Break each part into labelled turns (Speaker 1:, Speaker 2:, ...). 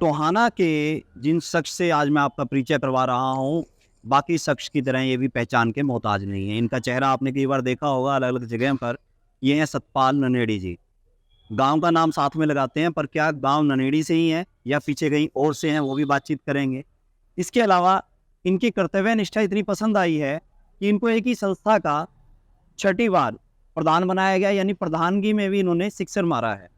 Speaker 1: टोहाना के जिन शख्स से आज मैं आपका परिचय करवा रहा हूँ, बाकी शख्स की तरह ये भी पहचान के मोहताज नहीं है। इनका चेहरा आपने कई बार देखा होगा अलग-अलग जगह पर। ये हैं सतपाल ननेड़ी जी। गाँव का नाम साथ में लगाते हैं, पर क्या गाँव ननेड़ी से ही है या पीछे कहीं और से हैं, वो भी बातचीत करेंगे। इसके अलावा इनकी कर्तव्य निष्ठा इतनी पसंद आई है कि इनको एक ही संस्था का छठी बार प्रधान बनाया गया, यानी प्रधानगी में भी इन्होंने सिक्सर मारा है।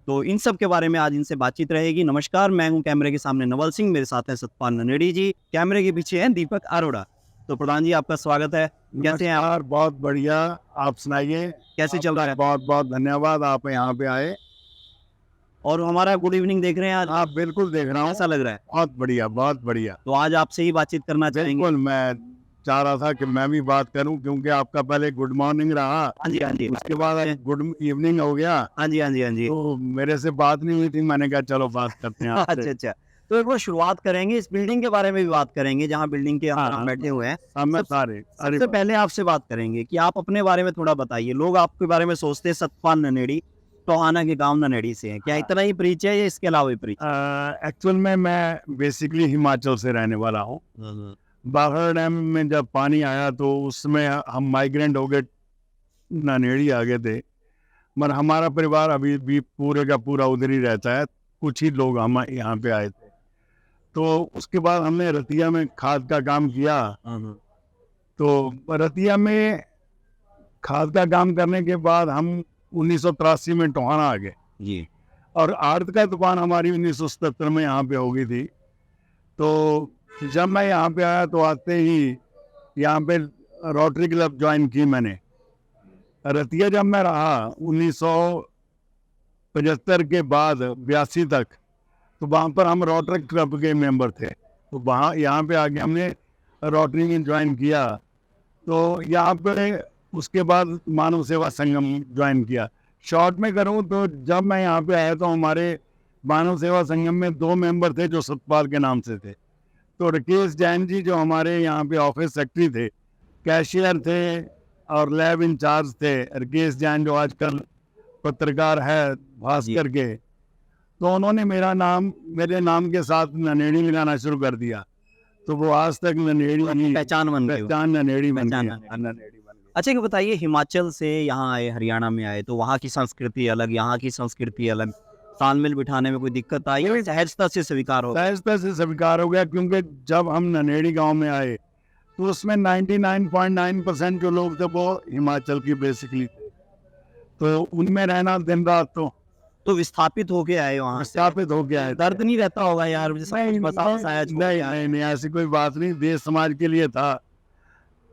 Speaker 1: तो इन सब के बारे में आज इनसे बातचीत रहेगी। नमस्कार, मैं हूं कैमरे के सामने नवल सिंह, मेरे साथ हैं सतपाल ननेड़ी जी, कैमरे के पीछे हैं दीपक अरोड़ा। तो प्रधान जी, आपका स्वागत है। कैसे हैं आप?
Speaker 2: नमस्कार, बहुत बढ़िया। आप सुनाइए,
Speaker 1: कैसे चल रहा है?
Speaker 2: बहुत बहुत धन्यवाद आप यहाँ पे आए।
Speaker 1: और हमारा गुड इवनिंग देख रहे हैं आज?
Speaker 2: आप बिल्कुल देख रहा हूँ।
Speaker 1: कैसा लग रहा है?
Speaker 2: बहुत बढ़िया, बहुत बढ़िया।
Speaker 1: तो आज आपसे ही बातचीत करना चाहेंगे।
Speaker 2: बिल्कुल, मैं चाह रहा था कि मैं भी बात करूं, क्योंकि आपका पहले गुड मॉर्निंग रहा,
Speaker 1: हाँ जी, हाँ जी।
Speaker 2: उसके बाद गुड इवनिंग हो गया।
Speaker 1: हाँ जी, हाँ जी, हाँ जी।
Speaker 2: तो मेरे से बात नहीं हुई थी, मैंने कहा चलो बात करते हैं आपसे।
Speaker 1: अच्छा, अच्छा। तो एक बार शुरुआत करेंगे, इस बिल्डिंग के बारे में भी बात करेंगे, जहाँ बिल्डिंग के अंदर हम बैठे हुए हैं।
Speaker 2: मैं
Speaker 1: सबसे पहले आपसे बात करेंगे कि आप अपने बारे में थोड़ा बताइए। लोग आपके बारे में सोचते हैं सतपाल ननेड़ी, टोहाना के गाँव ननेड़ी से हैं। क्या इतना ही परिचय है या इसके अलावा भी परिचय?
Speaker 2: एक्चुअल में मैं बेसिकली हिमाचल से रहने वाला हूँ। बाघड़ डैम में जब पानी आया तो उसमें हम माइग्रेंट हो गए, ननेड़ी आ गए थे। मगर हमारा परिवार अभी भी पूरे का पूरा उधर ही रहता है। कुछ ही लोग हम यहाँ पे आए थे। तो उसके बाद हमने रतिया में खाद का काम किया। तो रतिया में खाद का काम करने के बाद हम 1983 में टोहाना आ गए
Speaker 1: जी।
Speaker 2: और आड़त का दुकान हमारी 1977 में यहाँ पे हो गई थी। तो जब मैं यहाँ पे आया तो आते ही यहाँ पे रोटरी क्लब ज्वाइन की मैंने। रतिया जब मैं रहा 1975 के बाद 82 तक, तो वहाँ पर हम रोटरी क्लब के मेंबर थे। तो वहाँ यहाँ पे आके हमने रोटरी में ज्वाइन किया। तो यहाँ पे उसके बाद मानव सेवा संगम ज्वाइन किया। शॉर्ट में करूँ तो जब मैं यहाँ पे आया तो हमारे मानव सेवा संगम में 2 मेंबर थे जो सतपाल के नाम से थे। तो राकेश जैन जी जो हमारे यहाँ पे ऑफिस सेक्रेटरी थे, कैशियर थे और लैब इंचार्ज थे। राकेश जैन जो आजकल पत्रकार है भास्कर के, तो उन्होंने मेरे नाम के साथ ननेड़ी लगाना शुरू कर दिया। तो वो आज तक ननेड़ी
Speaker 1: पहचान बन गई।
Speaker 2: ननेड़ी बन
Speaker 1: पहचान
Speaker 2: गया।
Speaker 1: ननेड़ी। अच्छा, ये बताइए, हिमाचल से यहाँ आए, हरियाणा में आए, तो वहाँ की संस्कृति अलग, यहाँ की संस्कृति अलग। तालमेल बिठाने में कोई दिक्कत आई या सहजता से स्वीकार हो?
Speaker 2: सहजता से स्वीकार हो गया, क्योंकि जब हम ननेड़ी गांव में आए तो उसमें 99.9% जो लोग थे वो हिमाचल की बेसिकली थे। तो उनमें रहना दिन रात
Speaker 1: तो विस्थापित होके आए वहाँ से?
Speaker 2: स्थापित हो गया है।
Speaker 1: दर्द नहीं रहता होगा यार, मुझे सब कुछ पता है।
Speaker 2: नहीं, ऐसी कोई बात नहीं। देश समाज के लिए था।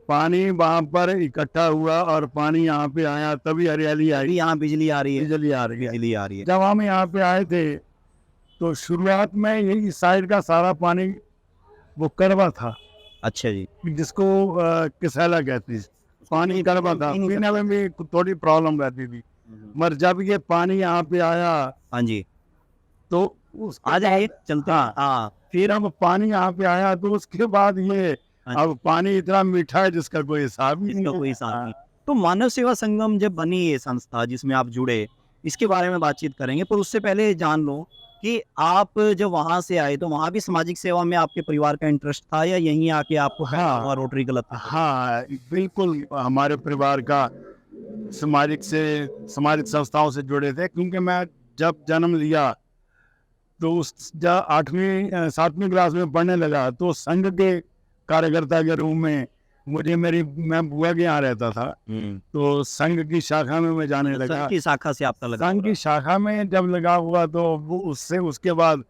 Speaker 2: पानी वहाँ पर इकट्ठा हुआ और पानी यहाँ पे आया, तभी हरियाली आई।
Speaker 1: यहाँ बिजली आ रही है।
Speaker 2: बिजली आ रही है।
Speaker 1: बिजली आ रही है।
Speaker 2: जब हम यहाँ पे आए थे तो शुरुआत में यही साइड का सारा पानी वो करवा था।
Speaker 1: अच्छा जी।
Speaker 2: जिसको किसैला कहती, पानी करवा था। पीने में भी थोड़ी प्रॉब्लम रहती थी। मगर जब ये पानी यहाँ पे आया,
Speaker 1: हाँ जी,
Speaker 2: तो
Speaker 1: आ जाइए चलते हैं।
Speaker 2: हाँ, फिर अब पानी यहाँ पे आया तो उसके बाद ये अब पानी इतना मीठा है जिसका कोई हिसाब ही नहीं है।
Speaker 1: तो मानव सेवा संगम जब बनी ये संस्था जिसमें आप जुड़े, इसके बारे में बातचीत करेंगे, पर उससे पहले जान लो कि आप जब वहाँ से आए तो वहाँ भी सामाजिक सेवा में आपके परिवार का इंटरेस्ट था या यहीं आके आपको रोटरी क्लब?
Speaker 2: हाँ, बिल्कुल हमारे परिवार का सामाजिक संस्थाओं से जुड़े थे। क्योंकि मैं जब जन्म लिया तो उस 7वीं क्लास में पढ़ने लगा तो संघ के कार्यकर्ता के रूप में मैं बुआ के यहाँ रहता था। तो संघ की शाखा में मैं जाने लगा।
Speaker 1: संघ की शाखा से आपका लगा?
Speaker 2: संघ की शाखा में जब लगा हुआ तो वो उसके बाद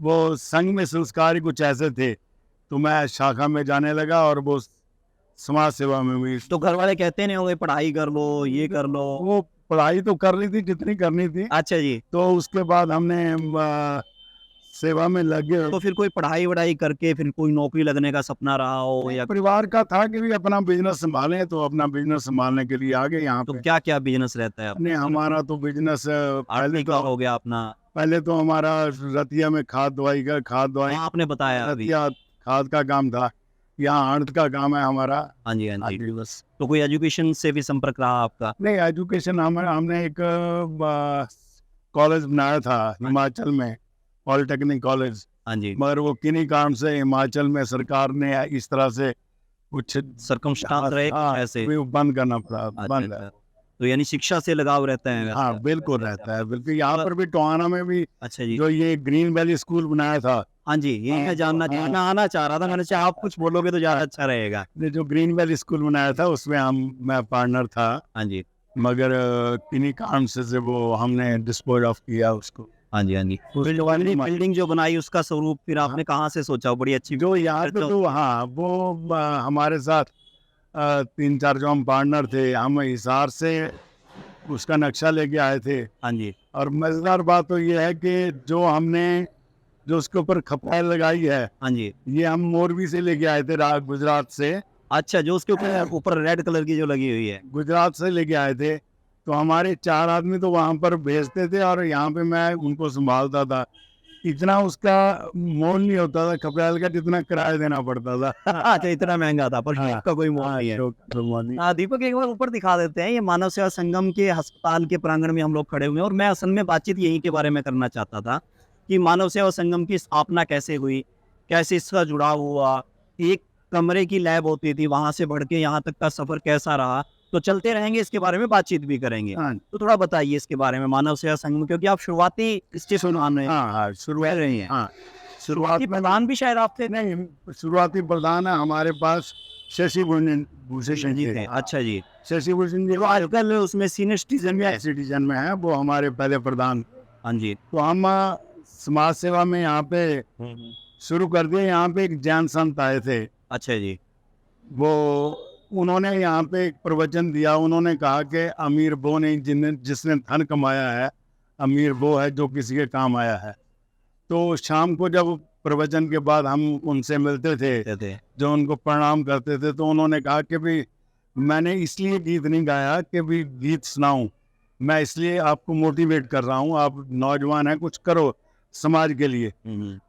Speaker 2: वो संघ में संस्कार ही कुछ ऐसे थे, तो मैं शाखा में जाने लगा और वो समाज सेवा में भी।
Speaker 1: तो घर वाले कहते नहीं होंगे पढ़ाई कर लो, ये कर लो?
Speaker 2: वो पढ़ाई तो कर ली थी जितनी करनी थी।
Speaker 1: अच्छा जी।
Speaker 2: तो उसके बाद हमने सेवा में लगे।
Speaker 1: तो फिर कोई पढ़ाई वढ़ाई करके फिर कोई नौकरी लगने का सपना रहा हो या?
Speaker 2: परिवार का था कि भी अपना बिजनेस संभालें, तो अपना बिजनेस संभालने के लिए आ गए यहाँ पे।
Speaker 1: तो क्या क्या बिजनेस रहता है
Speaker 2: अपने? हमारा तो बिजनेस
Speaker 1: पहले तो हो गया अपना।
Speaker 2: पहले तो हमारा रतिया में खाद दवाई
Speaker 1: आपने बताया अभी
Speaker 2: खाद का काम था। यहाँ आड़त का काम है हमारा।
Speaker 1: हाँ जी, हाँ जी। बस तो कोई एजुकेशन से भी संपर्क रहा आपका?
Speaker 2: नहीं, एजुकेशन हमने एक कॉलेज बनाया था हिमाचल में, पॉलिटेक्निक कॉलेज,
Speaker 1: हाँ जी,
Speaker 2: मगर वो किन्हीं कारण से हिमाचल में सरकार ने इस तरह से कुछ
Speaker 1: सर्कमस्टांस रहे कुछ
Speaker 2: हाँ,
Speaker 1: ऐसे।
Speaker 2: वो बंद करना पड़ा,
Speaker 1: अच्छा,
Speaker 2: बंद है।
Speaker 1: अच्छा। तो यानी शिक्षा से लगाव रहता है वैसे
Speaker 2: हाँ, बिल्कुल
Speaker 1: वैसे
Speaker 2: रहता है,
Speaker 1: आपको।
Speaker 2: बिल्कुल। यहाँ
Speaker 1: तो
Speaker 2: पर भी टोहाना में भी
Speaker 1: अच्छा जी।
Speaker 2: जो ये ग्रीन वैली स्कूल बनाया था,
Speaker 1: हाँ जी, यही मैं जानना
Speaker 2: हाँ।
Speaker 1: मैं आना चाह रहा था, मैंने कहा आप कुछ बोलोगे तो ज़्यादा अच्छा रहेगा।
Speaker 2: ये जो ग्रीन वैली स्कूल बनाया था उसमें मैं पार्टनर था,
Speaker 1: हाँ जी।
Speaker 2: मगर किन्हीं कारण से वो हमने डिस्पोज ऑफ किया उसको।
Speaker 1: हाँ जी, हाँ जी।
Speaker 2: उसके बाद
Speaker 1: बिल्डिंग जो बनाई उसका स्वरूप फिर आपने कहाँ से सोचा? बड़ी अच्छी
Speaker 2: जो यहाँ पे
Speaker 1: तो
Speaker 2: तो हाँ, वो हमारे साथ 3-4 जो हम पार्टनर थे, हम हिसार से उसका नक्शा लेके आए थे।
Speaker 1: हाँ जी,
Speaker 2: और मज़ेदार बात तो ये है कि जो उसके ऊपर खपाई लगाई है,
Speaker 1: हाँ जी।
Speaker 2: ये हम मोरबी से लेके आए थे, गुजरात से।
Speaker 1: अच्छा, जो उसके ऊपर ऊपर रेड कलर की जो लगी हुई है।
Speaker 2: गुजरात से लेके आए थे, तो हमारे 4 आदमी तो वहाँ पर भेजते थे और यहाँ पे मैं उनको संभालता था। इतना उसका मोल नहीं होता था खपरेल का, जितना किराया देना पड़ता था।
Speaker 1: अच्छा, इतना महँगा था पर
Speaker 2: हाँ,
Speaker 1: इसका कोई मोल
Speaker 2: हाँ,
Speaker 1: नहीं है।
Speaker 2: मनी।
Speaker 1: दीपक एक बार ऊपर दिखा देते हैं, ये मानव सेवा संगम के अस्पताल के प्रांगण में हम लोग खड़े हुए हैं और मैं असल में बातचीत यहीं के बारे में करना चाहता था कि मानव सेवा संगम की स्थापना कैसे हुई, कैसे इसका जुड़ाव हुआ, एक कमरे की लैब होती थी, वहाँ से बढ़ के यहाँ तक का सफ़र कैसा रहा? तो चलते रहेंगे, इसके बारे में बातचीत भी करेंगे।
Speaker 2: हाँ,
Speaker 1: तो थोड़ा बताइए इसके बारे में मानव सेवा संगम, क्योंकि आप शुरुआती स्टेप मान रहे हैं,
Speaker 2: हाँ, हाँ,
Speaker 1: कह
Speaker 2: शुरुआत
Speaker 1: रहे हैं।
Speaker 2: हाँ,
Speaker 1: शुरुआती
Speaker 2: शुरुआत में
Speaker 1: प्रधान भी शायद आप थे?
Speaker 2: नहीं, शुरुआती प्रधान है हमारे पास शशि भूषण
Speaker 1: जी
Speaker 2: थे।
Speaker 1: थे। अच्छा जी।
Speaker 2: शशि भूषण जी
Speaker 1: वो आजकल उसमें सीनियर सिटीज़न भी है।
Speaker 2: सिटीजन में है, वो हमारे पहले प्रधान।
Speaker 1: हाँ जी।
Speaker 2: तो हम समाज सेवा में यहाँ पे शुरू कर दिए। यहाँ पे एक जैन संत आए थे,
Speaker 1: अच्छा जी।
Speaker 2: वो उन्होंने यहाँ पे एक प्रवचन दिया। उन्होंने कहा कि अमीर वो नहीं जिसने धन कमाया है, अमीर वो है जो किसी के काम आया है। तो शाम को जब प्रवचन के बाद हम उनसे मिलते थे,
Speaker 1: थे।
Speaker 2: जो उनको प्रणाम करते थे, तो उन्होंने कहा कि भाई मैंने इसलिए गीत नहीं गाया कि भाई गीत सुनाऊं, मैं इसलिए आपको मोटिवेट कर रहा हूं, आप नौजवान हैं, कुछ करो समाज के लिए।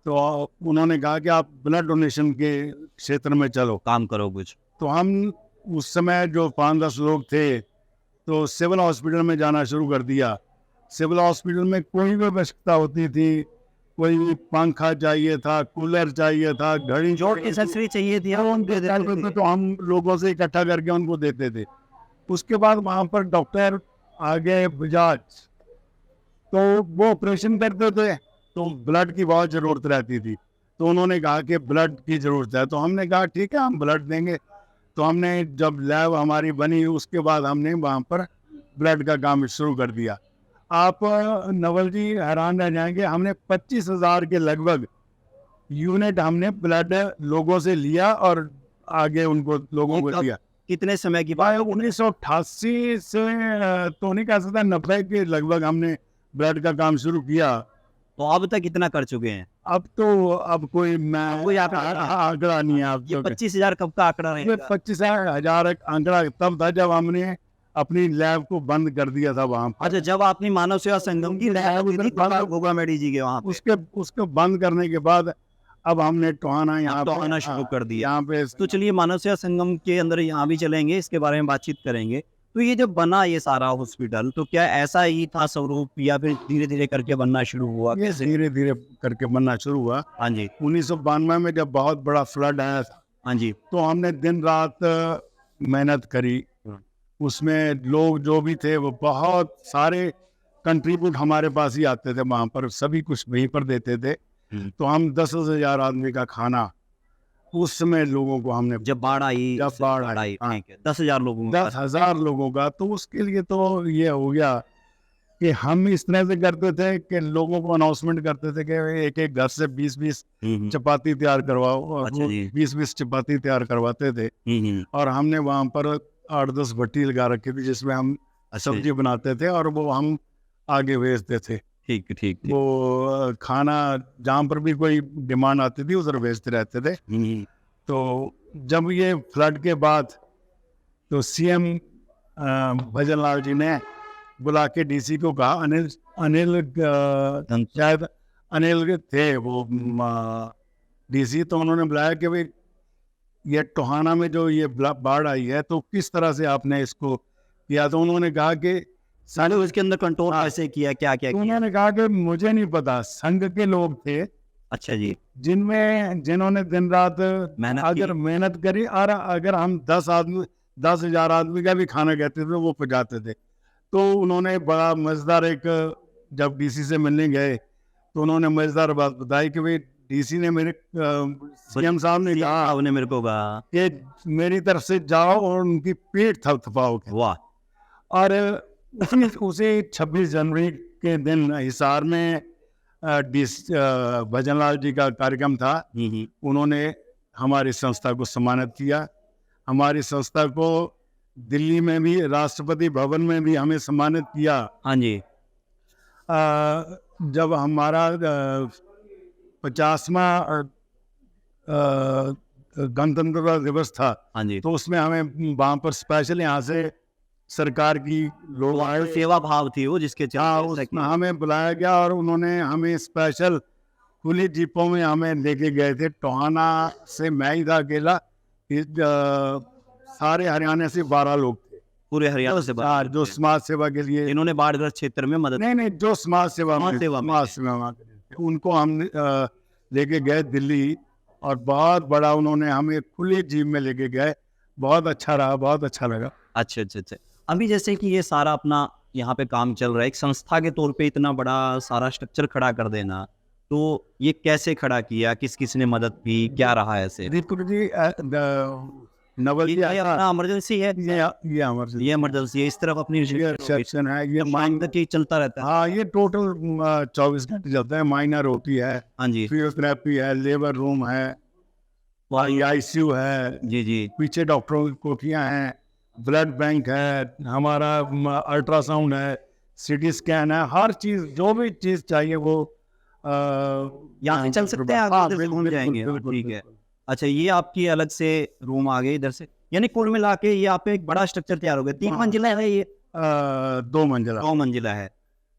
Speaker 2: तो उन्होंने कहा कि आप ब्लड डोनेशन के क्षेत्र में चलो।
Speaker 1: काम करो कुछ।
Speaker 2: तो हम उस समय जो 5-10 लोग थे, तो सिविल हॉस्पिटल में जाना शुरू कर दिया। सिविल हॉस्पिटल में कोई भी आवश्यकता होती थी, कोई पंखा चाहिए था, कूलर चाहिए था, घड़ी
Speaker 1: जो एक्सेसरी चाहिए थी हम उनको दे देते थे।
Speaker 2: तो हम लोगों से इकट्ठा करके उनको देते थे। उसके बाद वहाँ पर डॉक्टर आ गए बजाज, तो वो ऑपरेशन करते थे, तो ब्लड की बहुत ज़रूरत रहती थी। तो उन्होंने कहा कि ब्लड की ज़रूरत है, तो हमने कहा ठीक है हम ब्लड देंगे। तो हमने जब लैब हमारी बनी, उसके बाद हमने वहाँ पर ब्लड का काम शुरू कर दिया। आप नवल जी हैरान रह जाएंगे, हमने 25,000 के लगभग यूनिट हमने ब्लड लोगों से लिया और आगे उनको लोगों को दिया।
Speaker 1: कितने समय की
Speaker 2: भाई 1988 से तो नहीं कह सकता, 90 के लगभग हमने ब्लड का काम शुरू किया।
Speaker 1: तो अब तक कितना कर चुके हैं?
Speaker 2: अब कोई मैं
Speaker 1: कोई
Speaker 2: आंकड़ा नहीं है। अब
Speaker 1: ये
Speaker 2: तो
Speaker 1: 25,000 कब का आंकड़ा रहेगा?
Speaker 2: 25,000 आंकड़ा तब था जब हमने अपनी लैब को बंद कर दिया था वहाँ पर।
Speaker 1: अच्छा, जब आपने मानव सेवा संगम की लैब थी गोगा मेडी जी के वहाँ पे,
Speaker 2: उसके बंद करने के बाद अब हमने टोहाना यहाँ
Speaker 1: तो आना शुरू कर दिया।
Speaker 2: यहाँ पे
Speaker 1: तो चलिए मानव सेवा संगम के अंदर यहाँ भी चलेंगे, इसके बारे में बातचीत करेंगे। तो ये जब बना ये सारा हॉस्पिटल, तो क्या ऐसा ही था स्वरूप या फिर धीरे धीरे करके बनना शुरू हुआ?
Speaker 2: ये धीरे धीरे करके बनना शुरू हुआ।
Speaker 1: हाँ जी।
Speaker 2: 1992 में जब बहुत बड़ा फ्लड आया था,
Speaker 1: हाँ जी।
Speaker 2: तो हमने दिन रात मेहनत करी। उसमें लोग जो भी थे वो बहुत सारे कंट्रीब्यूट हमारे पास ही आते थे, वहाँ पर सभी कुछ वहीं पर देते थे। तो हम 10,000 आदमी का खाना उस समय लोगों को हमने,
Speaker 1: जब बाढ़ आई,
Speaker 2: जब बाढ़ आई, हाँ,
Speaker 1: ठीक है, 10,000 लोगों का।
Speaker 2: 10,000 लोगों का, तो उसके लिए तो ये हो गया कि हम इस तरह से करते थे कि लोगों को अनाउंसमेंट करते थे कि एक एक घर से 20-20 चपाती तैयार करवाओ, और
Speaker 1: अच्छा जी।
Speaker 2: 20-20 चपाती तैयार करवाते थे। और हमने वहाँ पर 8-10 भट्टी लगा रखी थी जिसमें हम सब्जी बनाते थे और वो हम आगे भेजते थे।
Speaker 1: ठीक ठीक।
Speaker 2: वो खाना जहाँ पर भी कोई डिमांड आती थी उधर भेजते रहते थे। तो जब ये फ्लड के बाद तो सीएम भजन लाल जी ने बुला के डीसी को कहा, शायद अनिल थे वो डीसी, तो उन्होंने बुलाया कि भाई ये टोहाना में जो ये बाढ़ आई है तो किस तरह से आपने इसको किया। तो उन्होंने कहा कि
Speaker 1: सारे उसके अंदर कंट्रोल कैसे किया, क्या क्या
Speaker 2: तो
Speaker 1: किया?
Speaker 2: उन्होंने कहा कि मुझे नहीं पता, संघ के लोग थे
Speaker 1: अच्छा जी,
Speaker 2: जिन्होंने दिन रात
Speaker 1: मेहनत
Speaker 2: अगर
Speaker 1: की।
Speaker 2: मेहनत करी, और अगर हम 10,000 आदमी का भी खाना कहते थे वो पहुँचाते थे। तो उन्होंने बड़ा मजेदार एक, जब डीसी से मिलने गए तो उन्होंने मजेदार बात बताई कि भाई डीसी ने मेरे सीएम साहब ने
Speaker 1: सीएम
Speaker 2: कहा
Speaker 1: साहब ने मेरे को कहा।
Speaker 2: कि मेरी तरफ से जाओ और उनकी पीठ थपथपाओ।
Speaker 1: वाह!
Speaker 2: और उसी 26 जनवरी के दिन हिसार में भजनलाल जी का कार्यक्रम था। उन्होंने हमारी संस्था को सम्मानित किया। हमारी संस्था को दिल्ली में भी, राष्ट्रपति भवन में भी हमें सम्मानित किया।
Speaker 1: हाँ जी,
Speaker 2: जब हमारा 50वां गणतंत्र दिवस था,
Speaker 1: हाँ जी।
Speaker 2: तो उसमें हमें वहाँ पर स्पेशल यहाँ से सरकार की लोग
Speaker 1: तो
Speaker 2: आए।
Speaker 1: सेवा भाव थी वो जिसके
Speaker 2: हाँ,
Speaker 1: चलते ऐसा
Speaker 2: उसमें
Speaker 1: किया।
Speaker 2: हमें बुलाया गया और उन्होंने हमें स्पेशल खुली जीपों में हमें लेके गए थे। टोहाना से मैं ही था अकेला, सारे हरियाणा से 12 लोग थे।
Speaker 1: पूरे हरियाणा से
Speaker 2: हाँ, जो समाज सेवा के लिए,
Speaker 1: इन्होंने बाढ़ग्रस्त क्षेत्र में मदद।
Speaker 2: नहीं जो समाज सेवा
Speaker 1: समाज सेवा में।
Speaker 2: वहाँ के थे, उनको हम लेके गए दिल्ली, और बहुत बड़ा उन्होंने हमें खुली जीप में लेके गए। बहुत अच्छा रहा, बहुत अच्छा लगा।
Speaker 1: अच्छा, अच्छा, अच्छा। अभी जैसे कि ये सारा अपना यहाँ पे काम चल रहा है, एक संस्था के तौर पे इतना बड़ा सारा स्ट्रक्चर खड़ा कर देना, तो ये कैसे खड़ा किया? किस-किस ने मदद की? क्या रहा ऐसे?
Speaker 2: दीपक जी, नवल जी,
Speaker 1: ये अपना इमरजेंसी है,
Speaker 2: ये इमरजेंसी,
Speaker 1: ये इमरजेंसी है, इस तरफ अपनी
Speaker 2: ये सेक्शन है, ये
Speaker 1: माइंड तक ये चलता रहता है।
Speaker 2: हाँ, ये टोटल 24 घंटे चलता है। माइनर होती है,
Speaker 1: हाँ जी,
Speaker 2: फिजियोथेरेपी है, लेबर रूम है, आईसीयू है,
Speaker 1: जी, जी।
Speaker 2: पीछे डॉक्टरों की कोठियाँ हैं, ब्लड बैंक है, हमारा अल्ट्रासाउंड है, सीटी स्कैन है, हर चीज़, जो भी चीज़ चाहिए वो
Speaker 1: यहाँ से चल सकते हैं,
Speaker 2: हाँ,
Speaker 1: आगे इधर से घूम जाएंगे। ठीक है। अच्छा, ये आपकी अलग से रूम आ गए इधर से, यानी कुल मिला के ये आप एक बड़ा स्ट्रक्चर तैयार हो गया। 3 मंजिला है ये?
Speaker 2: 2 मंजिला।
Speaker 1: 2 मंजिला है।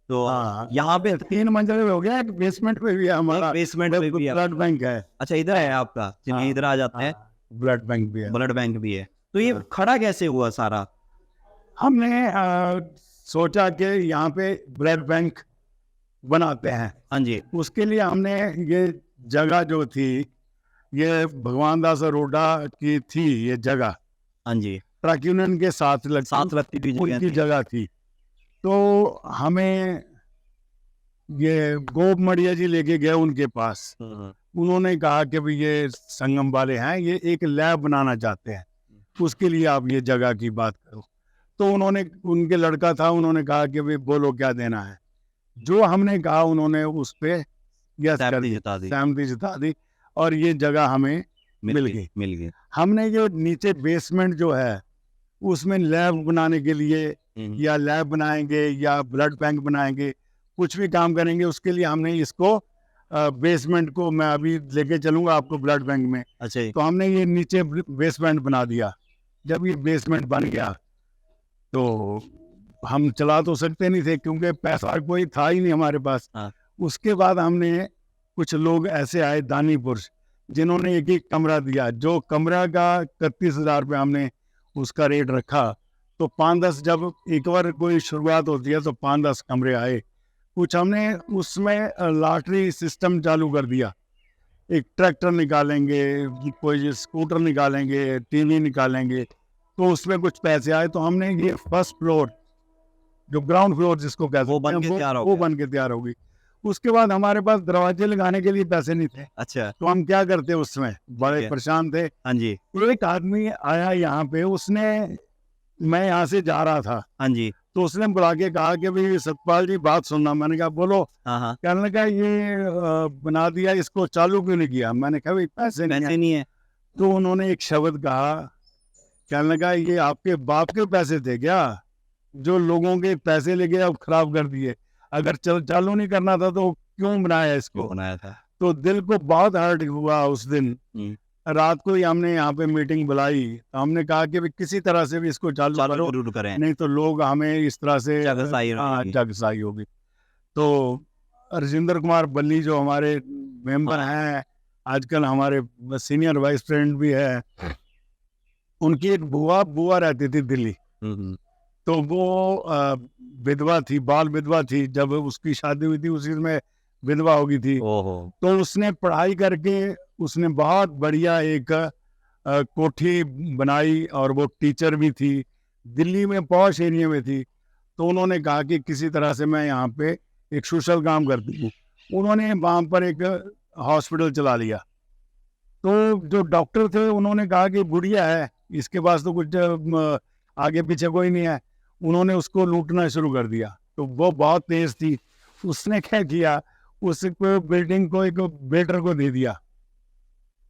Speaker 1: तो
Speaker 2: हाँ,
Speaker 1: यहाँ पे
Speaker 2: 3 मंजिले में हो गया। एक बेसमेंट पे भी है हमारा,
Speaker 1: बेसमेंट में भी है।
Speaker 2: ब्लड बैंक है।
Speaker 1: अच्छा, इधर है आपका, चलिए इधर आ जाते हैं।
Speaker 2: ब्लड बैंक भी है।
Speaker 1: ब्लड बैंक भी है। तो ये खड़ा कैसे हुआ सारा?
Speaker 2: हमने सोचा कि यहाँ पे ब्लड बैंक बनाते हैं।
Speaker 1: हाँ जी,
Speaker 2: उसके लिए हमने ये जगह जो थी, ये भगवान दास अरोड़ा की थी ये जगह,
Speaker 1: हाँ जी।
Speaker 2: ट्रक यूनियन के साथ
Speaker 1: लगती थी जगह
Speaker 2: उनकी
Speaker 1: थी।
Speaker 2: जगह थी। तो हमें ये गोप मड़िया जी लेके गए उनके पास। उन्होंने कहा कि भाई ये संगम वाले हैं, ये एक लैब बनाना चाहते हैं, उसके लिए आप ये जगह की बात करो। तो उन्होंने, उनके लड़का था, उन्होंने कहा कि भाई बोलो क्या देना है। जो हमने कहा उन्होंने उस पे यस कर
Speaker 1: सहमति
Speaker 2: दी,
Speaker 1: जता दी।
Speaker 2: सहमति जता दी, और ये जगह हमें मिल गई।
Speaker 1: मिल गई।
Speaker 2: हमने जो नीचे बेसमेंट जो है उसमें लैब बनाने के लिए, या लैब बनाएंगे या ब्लड बैंक बनाएंगे, कुछ भी काम करेंगे, उसके लिए हमने इसको बेसमेंट को, मैं अभी लेके चलूंगा आपको ब्लड बैंक में।
Speaker 1: अच्छा जी।
Speaker 2: तो हमने ये नीचे बेसमेंट बना दिया। जब ये बेसमेंट बन गया तो हम चला तो सकते नहीं थे, क्योंकि पैसा कोई था ही नहीं हमारे पास।
Speaker 1: हाँ।
Speaker 2: उसके बाद हमने, कुछ लोग ऐसे आए दानी पुरुष, जिन्होंने एक एक कमरा दिया। जो कमरा का 31,000 रुपये हमने उसका रेट रखा। तो 5-10, जब एक बार कोई शुरुआत होती है तो 5-10 कमरे आए। कुछ हमने उसमें लॉटरी सिस्टम चालू कर दिया। एक ट्रैक्टर निकालेंगे, कोई स्कूटर निकालेंगे, टीवी निकालेंगे, तो उसमें कुछ पैसे आए। तो हमने ये फर्स्ट फ्लोर, जो ग्राउंड फ्लोर जिसको कहते
Speaker 1: वो बन के
Speaker 2: हैं,
Speaker 1: तैयार हो
Speaker 2: वो
Speaker 1: गया।
Speaker 2: बन के तैयार होगी। उसके बाद हमारे पास दरवाजे लगाने के लिए पैसे नहीं थे,
Speaker 1: अच्छा,
Speaker 2: तो हम क्या करते, उसमें बड़े
Speaker 1: है।
Speaker 2: परेशान थे।
Speaker 1: हाँ जी,
Speaker 2: एक आदमी आया यहाँ पे, उसने, मैं यहाँ से जा रहा था,
Speaker 1: हाँ जी।
Speaker 2: तो उसने बुला के कहा कि भाई सतपाल जी बात सुनना। मैंने कहा बोलो।
Speaker 1: हाँ, हाँ।
Speaker 2: कहने लगा ये बना दिया, इसको चालू क्यों नहीं किया। मैंने कहा भाई पैसे नहीं
Speaker 1: पैसे
Speaker 2: है।
Speaker 1: नहीं है।
Speaker 2: तो उन्होंने एक शब्द कहा, कहने लगा ये आपके बाप के पैसे थे क्या, जो लोगों के पैसे लेके अब खराब कर दिए। अगर चालू नहीं करना था तो क्यों बनाया इसको।
Speaker 1: वो बनाया था।
Speaker 2: तो दिल को बहुत हर्ट हुआ उस दिन। रात को ही हमने यहाँ पे मीटिंग बुलाई, तो हमने कहा कि भाई किसी तरह से भी इसको चालू करो,
Speaker 1: जरूर करें।
Speaker 2: नहीं तो लोग हमें इस तरह से
Speaker 1: जगसाई होगी।
Speaker 2: जगसाई होगी। तो राजेंद्र कुमार बल्ली जो हमारे मेंबर हैं, आजकल हमारे सीनियर वाइस प्रेसिडेंट भी है, उनकी एक बुआ रहती थी दिल्ली। तो वो विधवा थी, बाल विधवा थी। जब उसकी शादी हुई थी उसी में विधवा हो गई थी।
Speaker 1: ओहो।
Speaker 2: तो उसने पढ़ाई करके उसने बहुत बढ़िया एक कोठी बनाई और वो टीचर भी थी, दिल्ली में पॉश एरिया में थी। तो उन्होंने कहा कि किसी तरह से मैं यहाँ पे एक सोशल काम करती हूँ। उन्होंने वहाँ पर एक हॉस्पिटल चला लिया। तो जो डॉक्टर थे उन्होंने कहा कि बुढ़िया है, इसके पास तो कुछ आगे पीछे कोई नहीं है। उन्होंने उसको लूटना शुरू कर दिया। तो वो बहुत तेज थी। उसने क्या किया, उस बिल्डिंग को एक वेटर को दे दिया।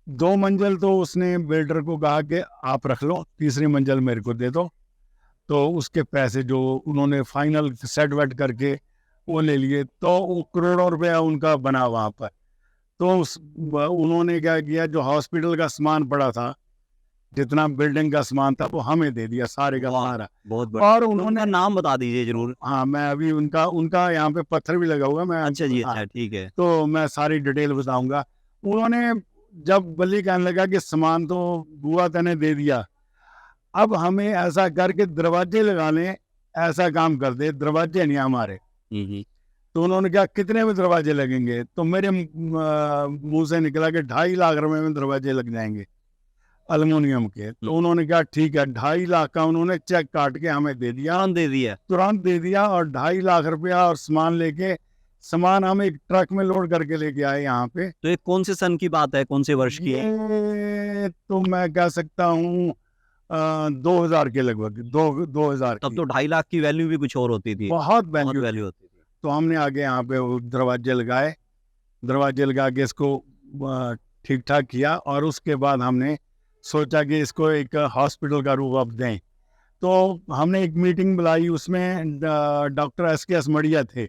Speaker 2: 2 मंजिल तो उसने वेटर को कहा कि आप रख लो, तीसरी मंजिल मेरे को दे दो। तो उसके पैसे जो उन्होंने फाइनल सेट वेट करके वो ले लिए। तो वो करोड़ों रुपया उनका बना वहाँ पर। तो उन्होंने क्या किया, जो हॉस्पिटल का सामान पड़ा था, जितना बिल्डिंग का सामान था, वो हमें दे दिया सारे का
Speaker 1: वाह,
Speaker 2: सारा।
Speaker 1: बहुत बढ़िया।
Speaker 2: और
Speaker 1: उनका
Speaker 2: उन्होंने
Speaker 1: नाम बता दीजिए जरूर।
Speaker 2: हाँ, मैं अभी उनका यहाँ पे पत्थर भी लगा हुआ है। मैं
Speaker 1: अच्छा जी,
Speaker 2: हाँ,
Speaker 1: अच्छा, ठीक है।
Speaker 2: तो मैं सारी डिटेल बताऊंगा। उन्होंने जब बल्ली कहने लगा कि सामान तो बुआ तने दे दिया, अब हमें ऐसा करके दरवाजे लगाने, ऐसा काम कर दे, दरवाजे नहीं हमारे। तो उन्होंने कहा कितने में दरवाजे लगेंगे? तो मेरे मुंह से निकला कि 2.5 लाख रुपए में दरवाजे लग जाएंगे एल्युमिनियम के। तो उन्होंने कहा ठीक है। 2.5 लाख का उन्होंने चेक काट के हमें दे दिया, तुरंत दे दिया। और 2.5 लाख रुपया और सामान लेके, सामान हम एक ट्रक में लोड करके लेके आए यहाँ पे।
Speaker 1: तो ये कौन से सन की बात है, कौन से वर्ष की है?
Speaker 2: ये तो मैं कह सकता हूँ 2000 के लगभग, 2000
Speaker 1: तब
Speaker 2: की।
Speaker 1: तो 2.5 लाख की वैल्यू भी कुछ और होती थी,
Speaker 2: बहुत
Speaker 1: बहुत
Speaker 2: वैल्यू।
Speaker 1: वैल्यू होती थी।
Speaker 2: तो हमने आगे यहाँ पे वो दरवाजे लगाए, दरवाजे लगा के इसको ठीक ठाक किया। और उसके बाद हमने सोचा कि इसको एक हॉस्पिटल का रूप अब दें। तो हमने एक मीटिंग बुलाई, उसमें डॉक्टर एस मड़िया थे।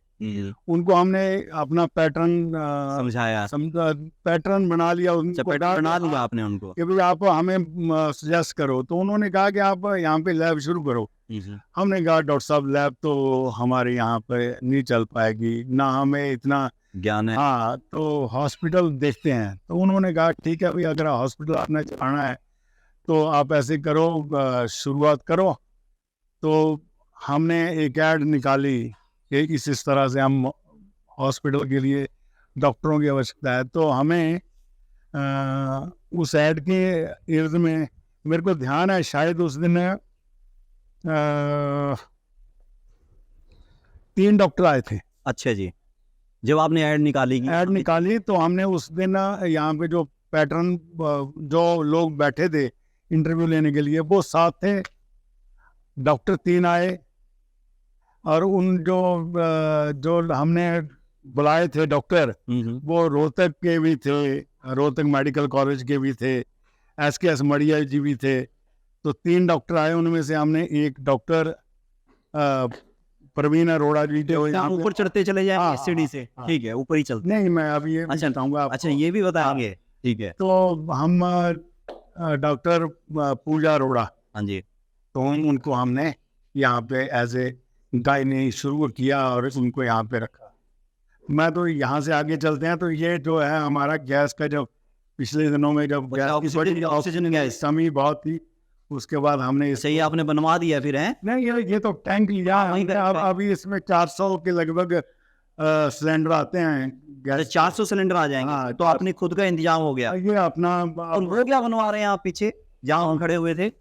Speaker 2: उनको हमने अपना पैटर्न
Speaker 1: समझाया,
Speaker 2: पैटर्न बना लिया।
Speaker 1: अच्छा,
Speaker 2: उनको
Speaker 1: पैटर्न बना दिया आपने उनको?
Speaker 2: कि भाई आप हमें सजेस्ट करो। तो उन्होंने कहा कि आप यहाँ पे लैब शुरू करो। हमने कहा डॉक्टर साहब लैब तो हमारे यहाँ पे नहीं चल पाएगी, ना हमें इतना
Speaker 1: ज्ञान है।
Speaker 2: हाँ, तो हॉस्पिटल देखते हैं। तो उन्होंने कहा ठीक है भाई, अगर हॉस्पिटल आपने चलाना है तो आप ऐसे करो, शुरुआत करो। तो हमने एक ऐड निकाली कि इस तरह से हम हॉस्पिटल के लिए डॉक्टरों की आवश्यकता है। तो हमें उस ऐड के इर्द में, मेरे को ध्यान है शायद उस दिन 3 डॉक्टर आए थे।
Speaker 1: अच्छा जी, जब आपने ऐड निकाली
Speaker 2: तो हमने उस दिन यहाँ पे जो पैटर्न, जो लोग बैठे थे इंटरव्यू लेने के लिए, वो 7 थे। डॉक्टर 3 आए। और उन जो हमने बुलाए थे डॉक्टर, वो रोहतक के भी थे, रोहतक मेडिकल कॉलेज के भी थे, एस मड़िया जी भी थे। तो 3 डॉक्टर आए। उनमें से हमने एक डॉक्टर प्रवीण अरोड़ा जी थे।
Speaker 1: ऊपर चढ़ते चले जाए सीढ़ी से,
Speaker 2: हाँ।
Speaker 1: ठीक है, ऊपर ही चलते।
Speaker 2: नहीं, मैं अभी ये
Speaker 1: अच्छा,
Speaker 2: बताऊंगा।
Speaker 1: अच्छा, ये भी बताएंगे, ठीक है।
Speaker 2: तो हम डॉक्टर पूजा अरोड़ा,
Speaker 1: हाँ जी,
Speaker 2: तो उनको हमने यहाँ पे एज ए गायनी शुरू किया और उनको यहाँ पे रखा। मैं तो यहाँ से आगे चलते हैं। तो ये जो है हमारा गैस का, जब पिछले दिनों में जब गैस की
Speaker 1: ऑक्सीजन गैस,
Speaker 2: कमी बहुत थी, उसके बाद हमने
Speaker 1: सही आपने बनवा दिया फिर है?
Speaker 2: नहीं, ये तो टैंक लिया हमने। अब अभी इसमें 400 के लगभग सिलेंडर आते हैं गैस।
Speaker 1: 400 सिलेंडर आ जाएंगे।
Speaker 2: हाँ,
Speaker 1: तो आपने खुद का इंतजाम हो गया।
Speaker 2: ये अपना।
Speaker 1: और वो क्या बनवा रहे हैं आप पीछे जहाँ हम खड़े हुए थे,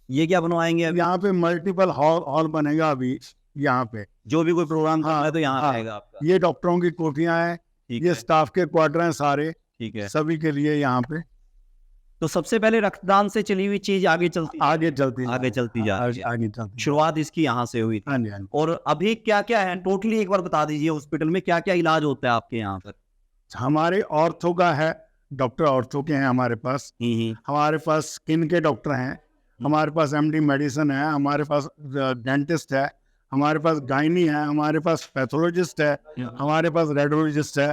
Speaker 1: ये क्या बनवाएंगे अभी?
Speaker 2: यहाँ पे मल्टीपल हॉल बनेगा अभी यहाँ पे।
Speaker 1: जो भी कोई प्रोग्राम करना है तो यहाँ
Speaker 2: हाँ,
Speaker 1: आएगा आपका।
Speaker 2: ये डॉक्टरों की कोठियाँ हैं, ये स्टाफ के क्वार्टर हैं सारे,
Speaker 1: ठीक है,
Speaker 2: सभी के लिए यहाँ पे।
Speaker 1: तो सबसे पहले रक्तदान से चली हुई चीज आगे चलती जा रही है।
Speaker 2: आगे चलती।
Speaker 1: शुरुआत इसकी यहाँ से हुई थी।
Speaker 2: हाँ जी, हाँ जी।
Speaker 1: और अभी क्या क्या है टोटली एक बार बता दीजिए, हॉस्पिटल में क्या क्या इलाज होता है आपके यहाँ पर?
Speaker 2: हमारे ऑर्थो का है, डॉक्टर ऑर्थो के हैं हमारे पास। हमारे पास स्किन के डॉक्टर हैं, हमारे पास एमडी मेडिसिन है, हमारे पास डेंटिस्ट है, हमारे पास गायनी है, हमारे पास पैथोलॉजिस्ट है, हमारे पास रेडियोलॉजिस्ट है।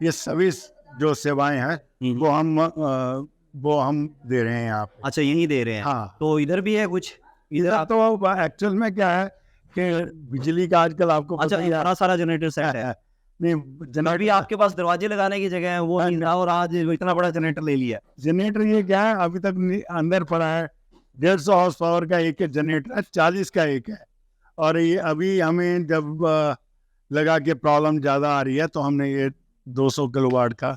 Speaker 2: ये सभी जो सेवाएं हैं वो हम दे रहे हैं यहाँ पे।
Speaker 1: अच्छा, यही दे रहे हैं।
Speaker 2: हाँ।
Speaker 1: तो इधर भी है कुछ?
Speaker 2: इधर तो एक्चुअल में क्या है कि बिजली का आजकल आपको
Speaker 1: अच्छा, इतना सारा जनरेटर सेट है?
Speaker 2: नहीं,
Speaker 1: जनरेटर आपके पास दरवाजे लगाने की जगह है वो नहीं था, और आज इतना बड़ा जनरेटर ले लिया।
Speaker 2: जनरेटर ये क्या है, अभी तक अंदर पड़ा है। 150 हॉर्स पावर का एक जनरेटर है, 40 का एक है। और ये अभी हमें जब लगा कि प्रॉब्लम ज़्यादा आ रही है तो हमने ये 200 किलोवाट का